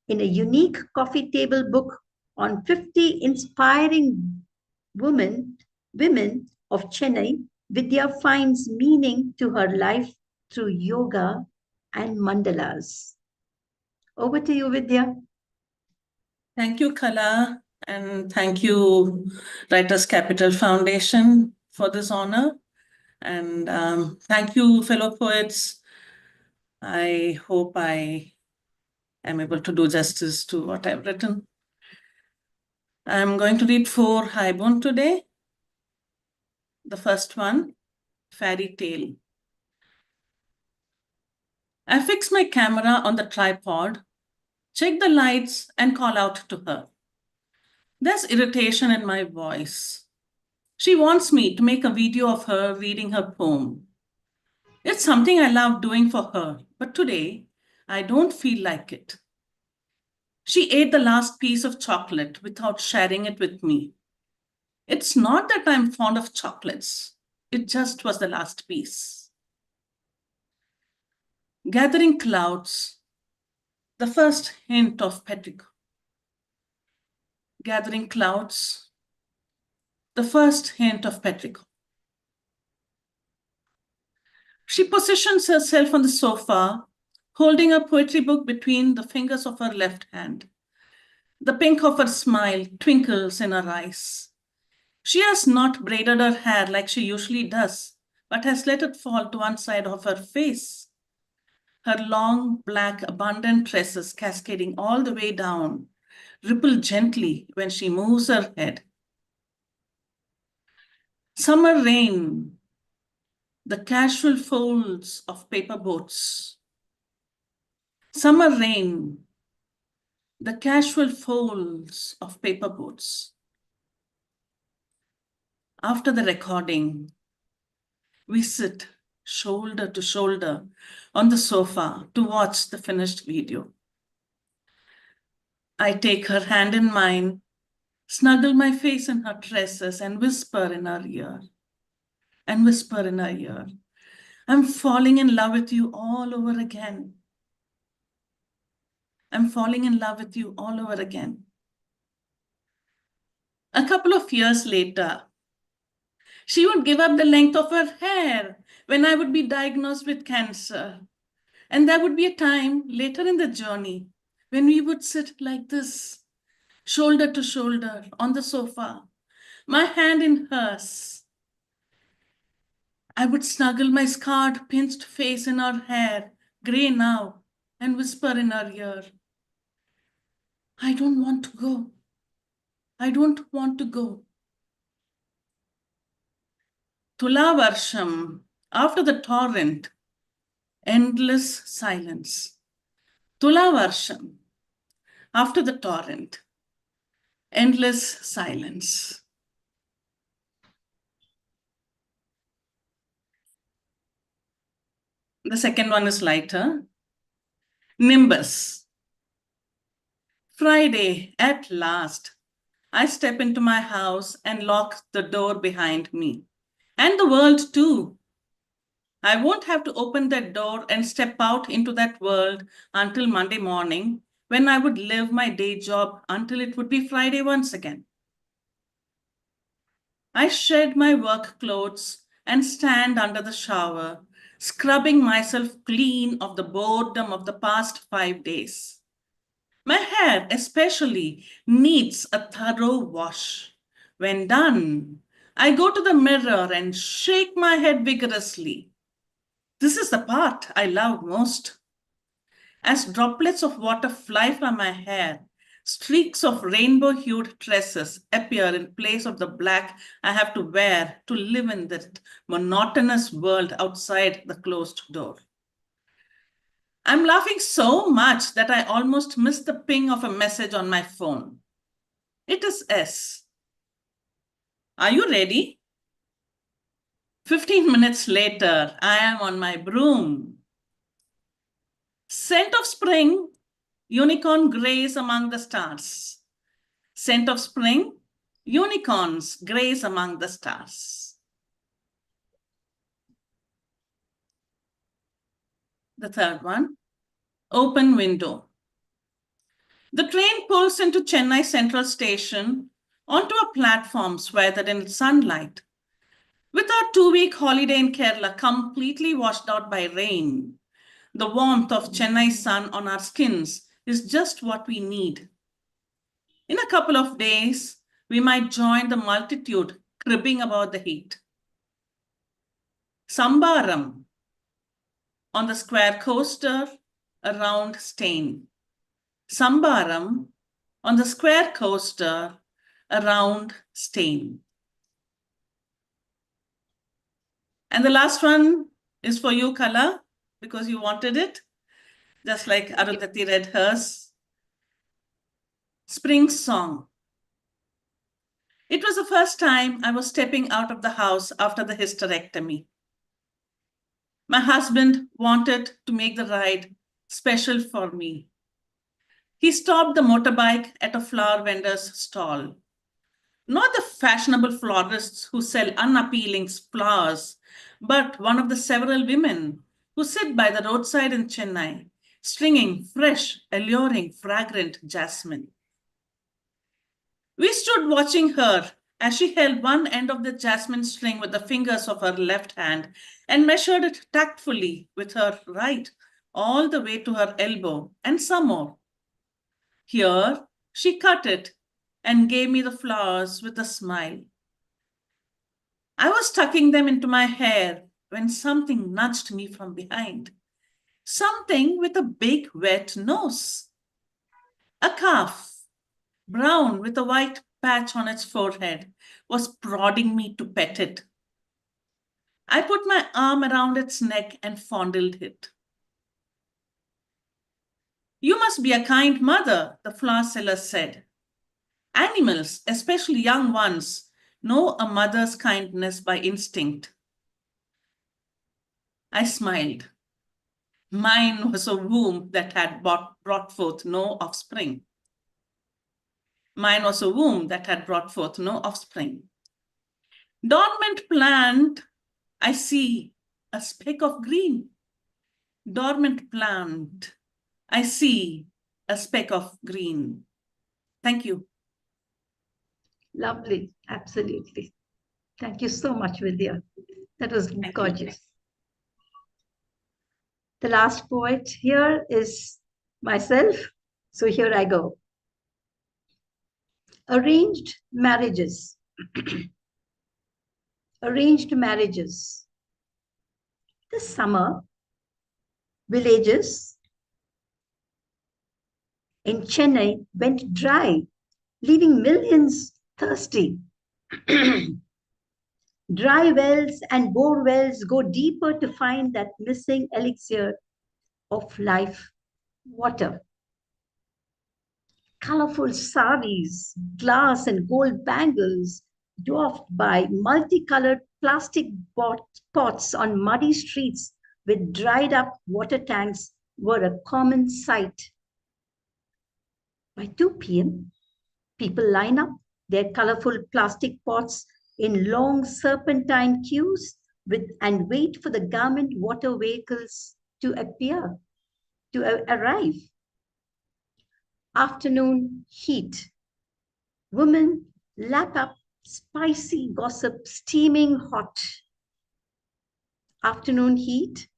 in a unique coffee table book on 50 inspiring women of Chennai, Vidya finds meaning to her life through yoga and mandalas. Over to you, Vidya. Thank you, Kala, and thank you, Writers Capital Foundation, for this honor. And thank you, fellow poets. I hope I am able to do justice to what I've written. I'm going to read 4 Haibun today. The first one, Fairy Tale. I fix my camera on the tripod, check the lights, and call out to her. There's irritation in my voice. She wants me to make a video of her reading her poem. It's something I love doing for her, but today I don't feel like it. She ate the last piece of chocolate without sharing it with me. It's not that I'm fond of chocolates. It just was the last piece. Gathering clouds, the first hint of petrichor. Gathering clouds, the first hint of petrichor. She positions herself on the sofa, holding a poetry book between the fingers of her left hand. The pink of her smile twinkles in her eyes. She has not braided her hair like she usually does, but has let it fall to one side of her face. Her long, black, abundant tresses cascading all the way down ripple gently when she moves her head. Summer rain, the casual folds of paper boats. Summer rain, the casual folds of paper boats. After the recording, we sit shoulder to shoulder on the sofa to watch the finished video. I take her hand in mine, snuggle my face in her tresses, and whisper in her ear. I'm falling in love with you all over again. I'm falling in love with you all over again. A couple of years later, she would give up the length of her hair when I would be diagnosed with cancer. And there would be a time later in the journey when we would sit like this, shoulder to shoulder on the sofa, my hand in hers. I would snuggle my scarred, pinched face in her hair, gray now, and whisper in her ear, I don't want to go. I don't want to go. Tula Varsham, after the torrent, endless silence. Tula Varsham, after the torrent, endless silence. The second one is lighter. Nimbus. Friday, at last, I step into my house and lock the door behind me. And the world too. I won't have to open that door and step out into that world until Monday morning, when I would live my day job until it would be Friday once again. I shed my work clothes and stand under the shower, scrubbing myself clean of the boredom of the past 5 days. My hair especially needs a thorough wash. When done, I go to the mirror and shake my head vigorously. This is the part I love most. As droplets of water fly from my hair, streaks of rainbow-hued tresses appear in place of the black I have to wear to live in that monotonous world outside the closed door. I'm laughing so much that I almost missed the ping of a message on my phone. It is S. Are you ready? 15 minutes later, I am on my broom. Scent of spring, unicorn graze among the stars. Scent of spring, unicorns graze among the stars. The third one, open window. The train pulls into Chennai Central Station onto a platform swathed in sunlight. With our 2-week holiday in Kerala completely washed out by rain, the warmth of Chennai sun on our skins is just what we need. In a couple of days, we might join the multitude cribbing about the heat. Sambaram on the square coaster, a round stain. Sambaram on the square coaster, a round stain. And the last one is for you, Kala, because you wanted it, just like Arundhathi read hers. Spring song. It was the first time I was stepping out of the house after the hysterectomy. My husband wanted to make the ride special for me. He stopped the motorbike at a flower vendor's stall. Not the fashionable florists who sell unappealing flowers, but one of the several women who sit by the roadside in Chennai, stringing fresh, alluring, fragrant jasmine. We stood watching her as she held one end of the jasmine string with the fingers of her left hand and measured it tactfully with her right, all the way to her elbow and some more. Here, she cut it and gave me the flowers with a smile. I was tucking them into my hair when something nudged me from behind. Something with a big wet nose. A calf, brown with a white patch on its forehead, was prodding me to pet it. I put my arm around its neck and fondled it. You must be a kind mother, the flower seller said. Animals, especially young ones, know a mother's kindness by instinct. I smiled. Mine was a womb that had brought forth no offspring. Mine was a womb that had brought forth no offspring. Dormant plant, I see a speck of green. Dormant plant, I see a speck of green. Thank you. Lovely, absolutely. Thank you so much, Vidya. That was gorgeous. The last poet here is myself. So here I go. Arranged marriages. Arranged marriages. This summer, villages in Chennai went dry, leaving millions thirsty. Dry wells and bore wells go deeper to find that missing elixir of life, water. Colorful saris, glass and gold bangles, dwarfed by multicolored plastic pots on muddy streets with dried up water tanks, were a common sight. By 2 p.m., people line up their colorful plastic pots in long serpentine queues and wait for the government water vehicles to arrive. Afternoon heat. Women lap up spicy gossip steaming hot. Afternoon heat.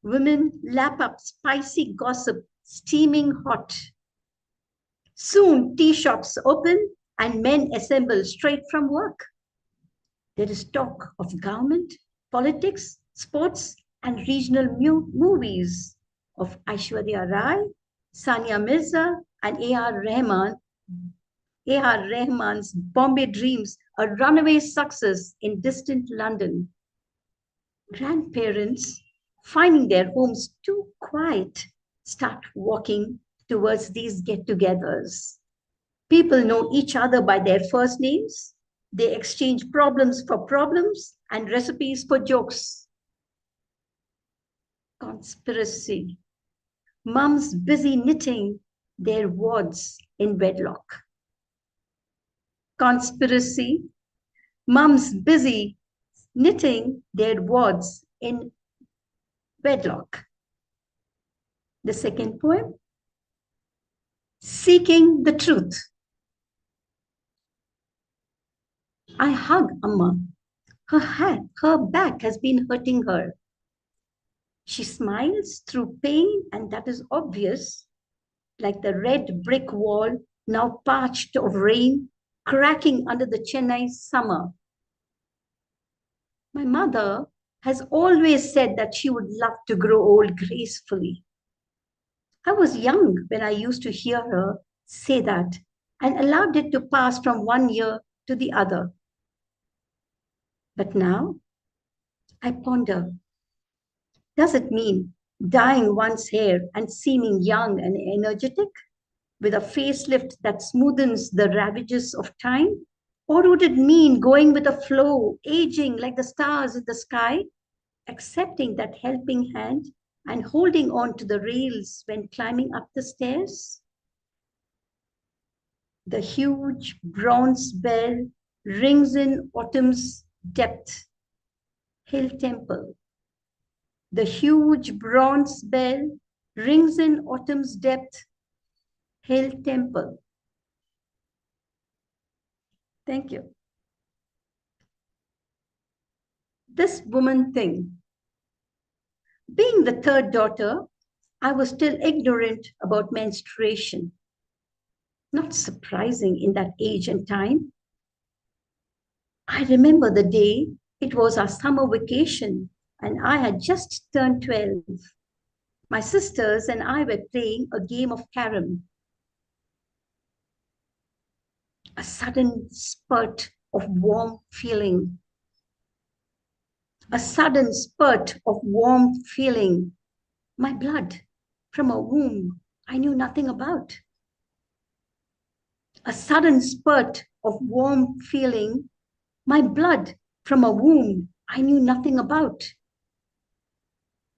Women lap up spicy gossip steaming hot. Soon tea shops open and men assemble straight from work. There is talk of government, politics, sports, and regional movies of Aishwarya Rai, Sania Mirza, and A.R. Rahman. A.R. Rahman's Bombay Dreams, a runaway success in distant London. Grandparents, finding their homes too quiet, start walking towards these get-togethers. People know each other by their first names. They exchange problems for problems and recipes for jokes. Conspiracy. Mums busy knitting their wards in wedlock. Conspiracy. Mums busy knitting their wards in wedlock. The second poem, Seeking the Truth. I hug Amma. Her back has been hurting her. She smiles through pain, and that is obvious, like the red brick wall, now parched of rain, cracking under the Chennai summer. My mother has always said that she would love to grow old gracefully. I was young when I used to hear her say that and allowed it to pass from one year to the other. But now I ponder, does it mean dyeing one's hair and seeming young and energetic with a facelift that smoothens the ravages of time? Or would it mean going with the flow, aging like the stars in the sky, accepting that helping hand and holding on to the rails when climbing up the stairs? The huge bronze bell rings in autumn's depth. Hill Temple. The huge bronze bell rings in autumn's depth. Hill Temple. Thank you. This woman thing. Being the third daughter, I was still ignorant about menstruation. Not surprising in that age and time. I remember the day it was our summer vacation and I had just turned 12. My sisters and I were playing a game of carom. A sudden spurt of warm feeling. A sudden spurt of warm feeling. My blood from a womb I knew nothing about. A sudden spurt of warm feeling. My blood from a womb I knew nothing about.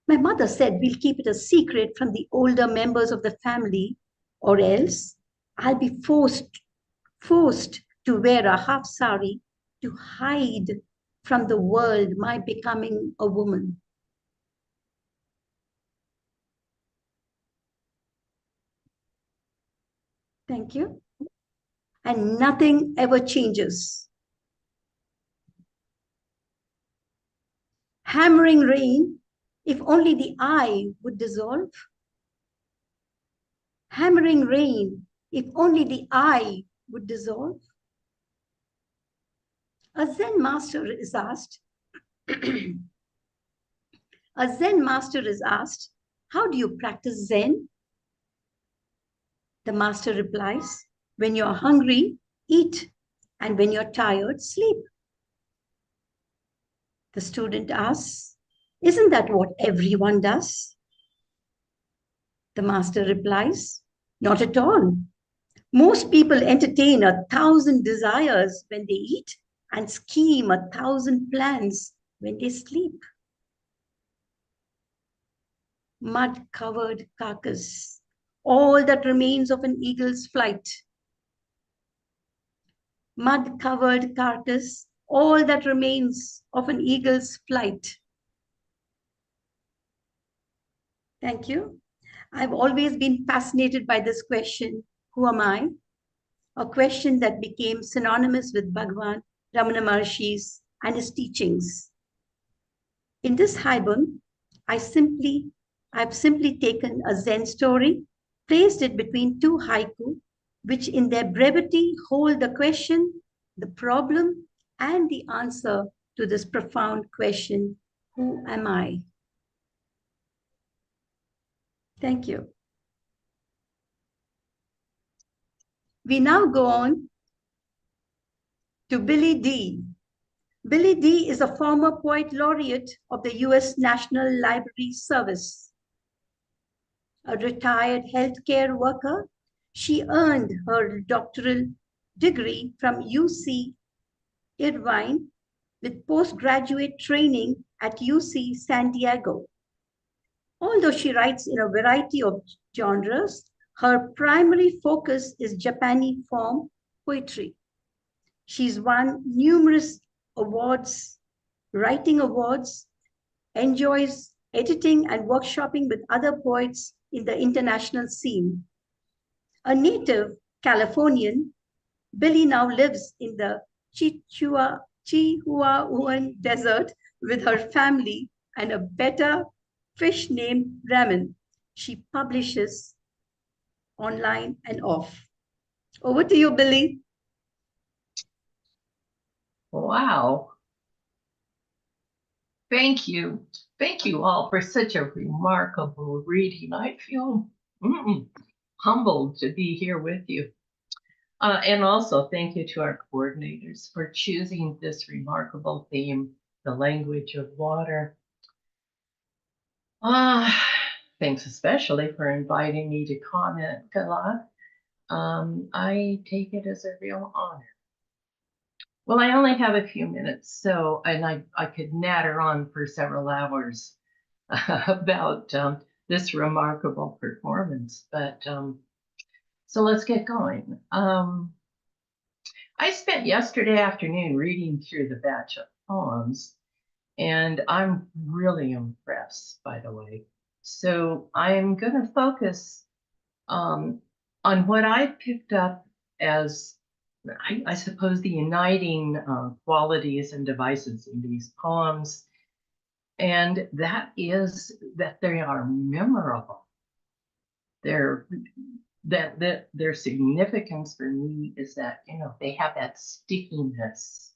My mother said we'll keep it a secret from the older members of the family, or else I'll be forced to wear a half sari to hide from the world my becoming a woman. Thank you. And nothing ever changes. Hammering rain, if only the eye would dissolve. Hammering rain, if only the eye would dissolve. A Zen master is asked, how do you practice Zen? The master replies, when you're hungry, eat, and when you're tired, sleep. The student asks, isn't that what everyone does? The master replies, not at all. Most people entertain 1,000 desires when they eat and scheme 1,000 plans when they sleep. Mud-covered carcass, all that remains of an eagle's flight. Mud-covered carcass, all that remains of an eagle's flight. Thank you. I've always been fascinated by this question, who am I? A question that became synonymous with Bhagavan Ramana Maharshi's and his teachings. In this haiku, I've simply taken a Zen story, placed it between two haiku, which in their brevity hold the question, the problem, and the answer to this profound question, who am I? Thank you. We now go on to Billy D. Billy D is a former poet laureate of the US National Library Service. A retired healthcare worker, she earned her doctoral degree from UC Irvine with postgraduate training at UC San Diego. Although she writes in a variety of genres, her primary focus is Japanese form poetry. She's won numerous awards, writing awards, enjoys editing and workshopping with other poets in the international scene. A native Californian, Billy now lives in the Chihuahuan Desert with her family and a better fish named Ramen. She publishes online and off. Over to you, Billy. Wow. Thank you. Thank you all for such a remarkable reading. I feel humbled to be here with you. And also thank you to our coordinators for choosing this remarkable theme, the language of water. Thanks especially for inviting me to comment, Kala. I take it as a real honor. Well, I only have a few minutes, so, and I could natter on for several hours about this remarkable performance, but so let's get going. I spent yesterday afternoon reading through the batch of poems, and I'm really impressed, by the way. So I'm going to focus on what I picked up as I suppose the uniting qualities and devices in these poems, and that is that they are memorable. Their significance for me is that, you know, they have that stickiness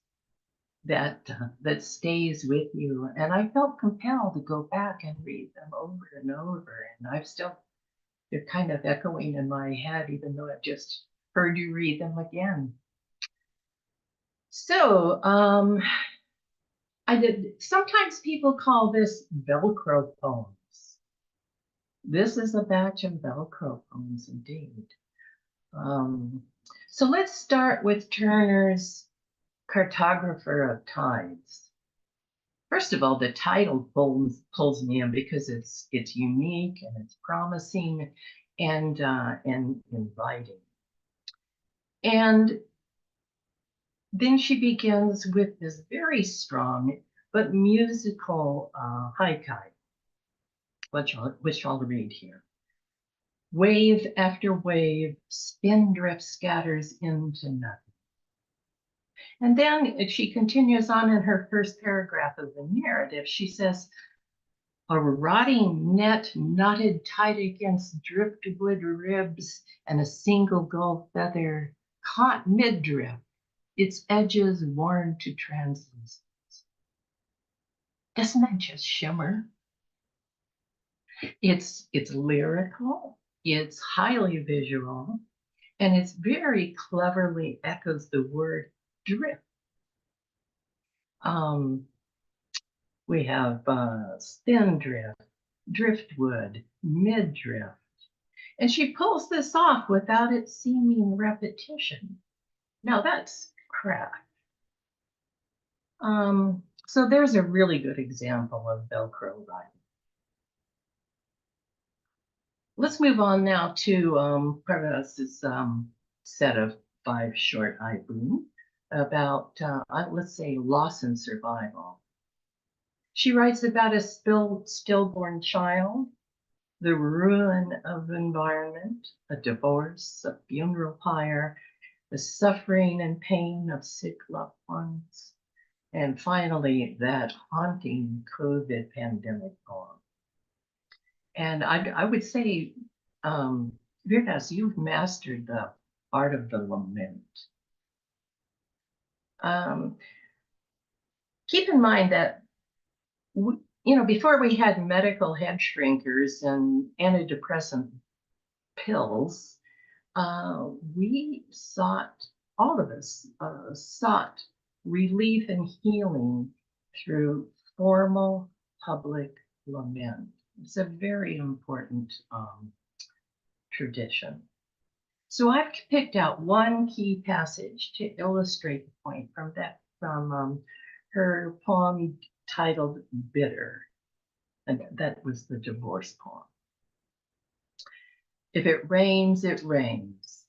that stays with you, and I felt compelled to go back and read them over and over, and they're kind of echoing in my head, even though I've just heard you read them again. So sometimes people call this Velcro poems. This is a batch of Velcro poems indeed. So let's start with Turner's Cartographer of Tides. First of all, the title pulls me in because it's unique and it's promising and inviting. And then she begins with this very strong but musical haikai, which I'll read here. Wave after wave, spindrift scatters into nothing. And then she continues on in her first paragraph of the narrative. She says, a rotting net knotted tight against driftwood ribs and a single gull feather caught mid-drift, its edges worn to translucence. Doesn't that just shimmer? It's lyrical, it's highly visual, and it's very cleverly echoes the word drift. We have spindrift, driftwood, mid-drift, and she pulls this off without it seeming repetition. Now that's craft. So there's a really good example of Velcro writing. Let's move on now to Parvas's set of 5 short haiku about, let's say, loss and survival. She writes about a stillborn child, the ruin of environment, a divorce, a funeral pyre, the suffering and pain of sick loved ones, and finally, that haunting COVID pandemic poem. And I would say, Virdas, you've mastered art of the lament. Keep in mind that, before we had medical head shrinkers and antidepressant pills, we sought, all of us sought relief and healing through formal public lament. It's a very important tradition. So I've picked out one key passage to illustrate the point from her poem titled Bitter, and that was the divorce poem. If it rains, it rains.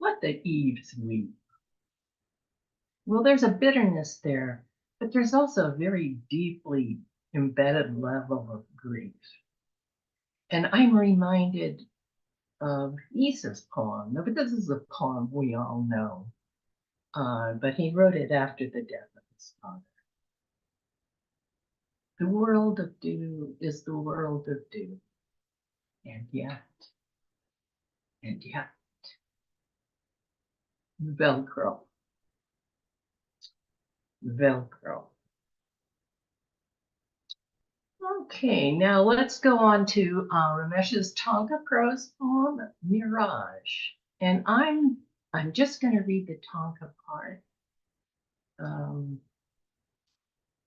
Let the eaves weep. Well, there's a bitterness there, but there's also a very deeply embedded level of grief. And I'm reminded of Isa's poem, but this is a poem we all know, but he wrote it after the death of his father. The world of dew is the world of dew, and yet, Velcro. Okay, now let's go on to Ramesh's Tonka prose poem, Mirage. And I'm just going to read the Tonka part.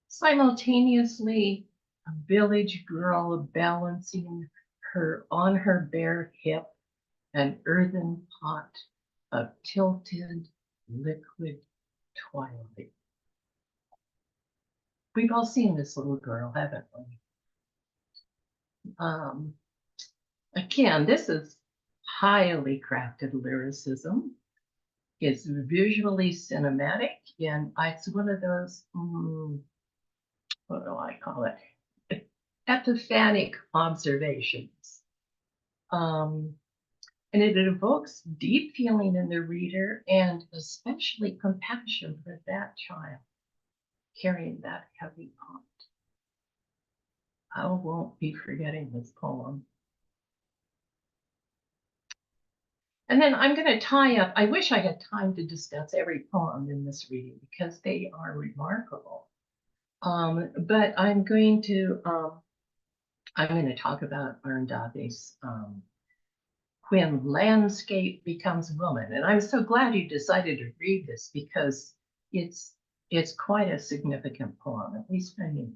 Simultaneously, a village girl balancing on her bare hip an earthen pot of tilted liquid twilight. We've all seen this little girl, haven't we? Again, this is highly crafted lyricism. It's visually cinematic, and it's one of those, what do I call it? Epiphanic observations. And it evokes deep feeling in the reader and especially compassion for that child carrying that heavy pot. I won't be forgetting this poem. And then I'm going to tie up, I wish I had time to discuss every poem in this reading because they are remarkable. But I'm going to talk about Arundhathi's When Landscape Becomes Woman. And I'm so glad you decided to read this because it's quite a significant poem, at least for me.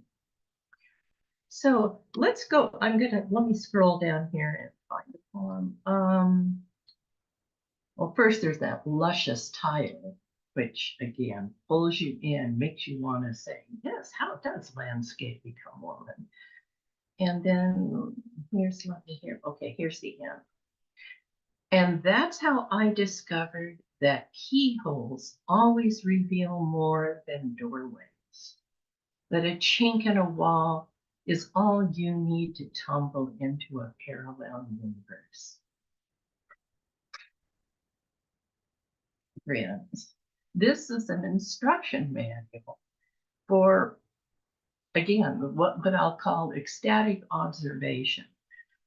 So let's go, let me scroll down here and find the poem. Well, first there's that luscious title, which again pulls you in, makes you want to say, yes, how does landscape become woman? And then here's the end. And that's how I discovered that keyholes always reveal more than doorways, that a chink in a wall is all you need to tumble into a parallel universe. Friends, this is an instruction manual for, again, what I'll call ecstatic observation,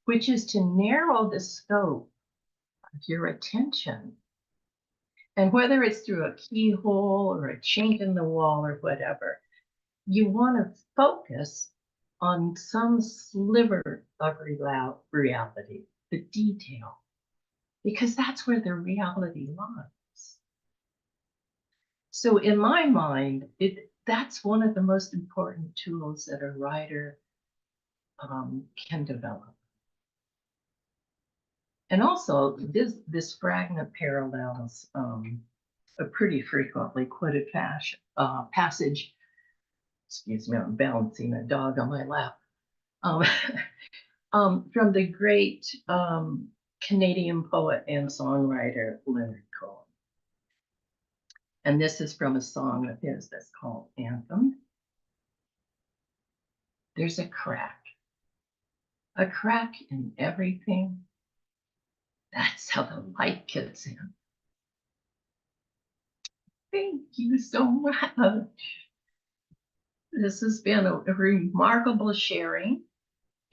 which is to narrow the scope of your attention. And whether it's through a keyhole or a chink in the wall or whatever, you want to focus on some sliver of reality, the detail, because that's where the reality lies. So in my mind, that's one of the most important tools that a writer can develop. And also, this fragment parallels a pretty frequently quoted passage. Excuse me, I'm balancing a dog on my lap. From the great Canadian poet and songwriter Leonard Cohen. And this is from a song of his that's called Anthem. There's a crack in everything. That's how the light gets in. Thank you so much. This has been a remarkable sharing.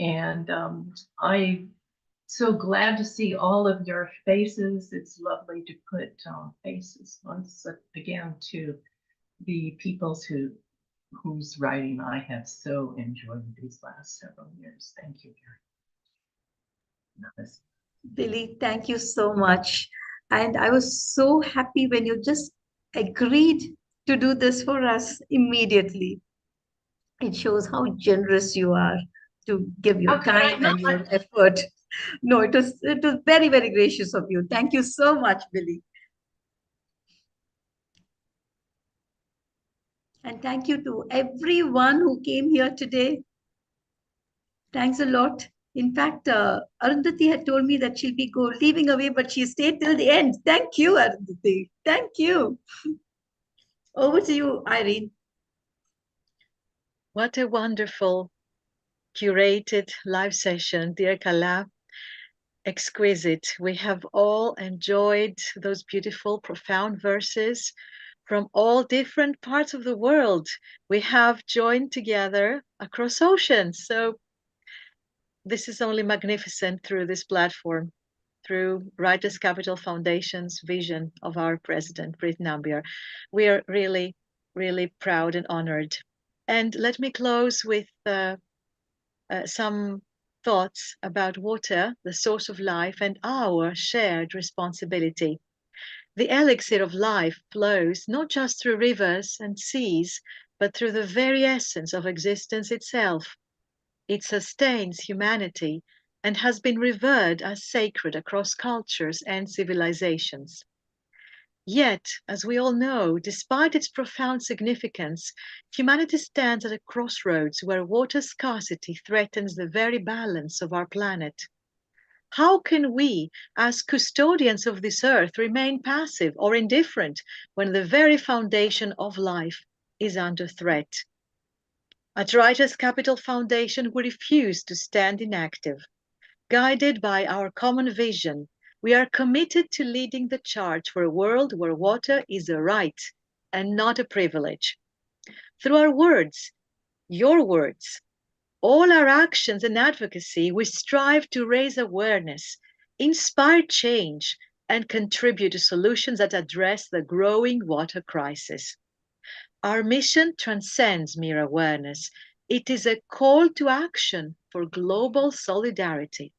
And I So glad to see all of your faces. It's lovely to put faces once again to the peoples whose writing I have so enjoyed these last several years. Thank you very much. Billy, thank you so much. And I was so happy when you just agreed to do this for us immediately. It shows how generous you are to give your time and your effort. No, it was very, very gracious of you. Thank you so much, Billy. And thank you to everyone who came here today. Thanks a lot. In fact, Arundhathi had told me that she'll be leaving away, but she stayed till the end. Thank you, Arundhathi. Thank you. Over to you, Irene. What a wonderful curated live session, dear Kala. Exquisite. We have all enjoyed those beautiful, profound verses from all different parts of the world. We have joined together across oceans. So this is only magnificent through this platform, through Writers Capital Foundation's vision of our president, Preet Nambiar. We are really, really proud and honored. And let me close with some thoughts about water, the source of life, and our shared responsibility. The elixir of life flows not just through rivers and seas, but through the very essence of existence itself. It sustains humanity and has been revered as sacred across cultures and civilizations. Yet, as we all know, despite its profound significance, humanity stands at a crossroads where water scarcity threatens the very balance of our planet. How can we, as custodians of this earth, remain passive or indifferent when the very foundation of life is under threat? At Writers Capital Foundation, we refuse to stand inactive. Guided by our common vision, we are committed to leading the charge for a world where water is a right and not a privilege. Through our words, your words, all our actions and advocacy, we strive to raise awareness, inspire change, and contribute to solutions that address the growing water crisis. Our mission transcends mere awareness. It is a call to action for global solidarity.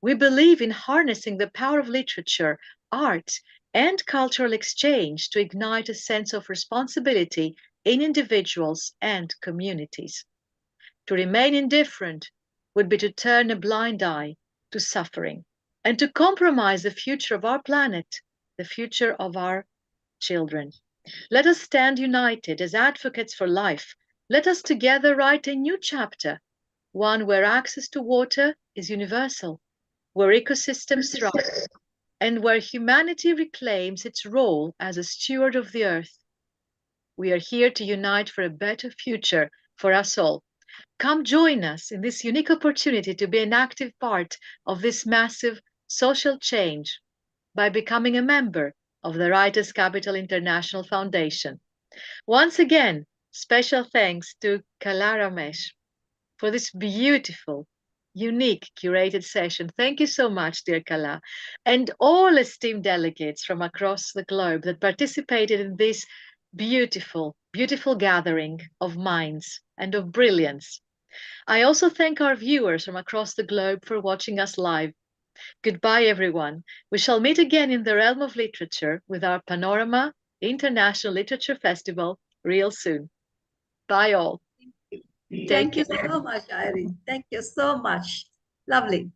We believe in harnessing the power of literature, art, and cultural exchange to ignite a sense of responsibility in individuals and communities. To remain indifferent would be to turn a blind eye to suffering and to compromise the future of our planet, the future of our children. Let us stand united as advocates for life. Let us together write a new chapter, one where access to water is universal, where ecosystems thrive, and where humanity reclaims its role as a steward of the earth. We are here to unite for a better future for us all. Come join us in this unique opportunity to be an active part of this massive social change by becoming a member of the Writers Capital International Foundation. Once again, special thanks to Kala Ramesh for this beautiful, unique curated session. Thank you so much, dear Kala, and all esteemed delegates from across the globe that participated in this beautiful, beautiful gathering of minds and of brilliance. I also thank our viewers from across the globe for watching us live. Goodbye, everyone. We shall meet again in the realm of literature with our Panorama International Literature Festival real soon. Bye all. Thank you so much, Irene. Thank you so much. Lovely.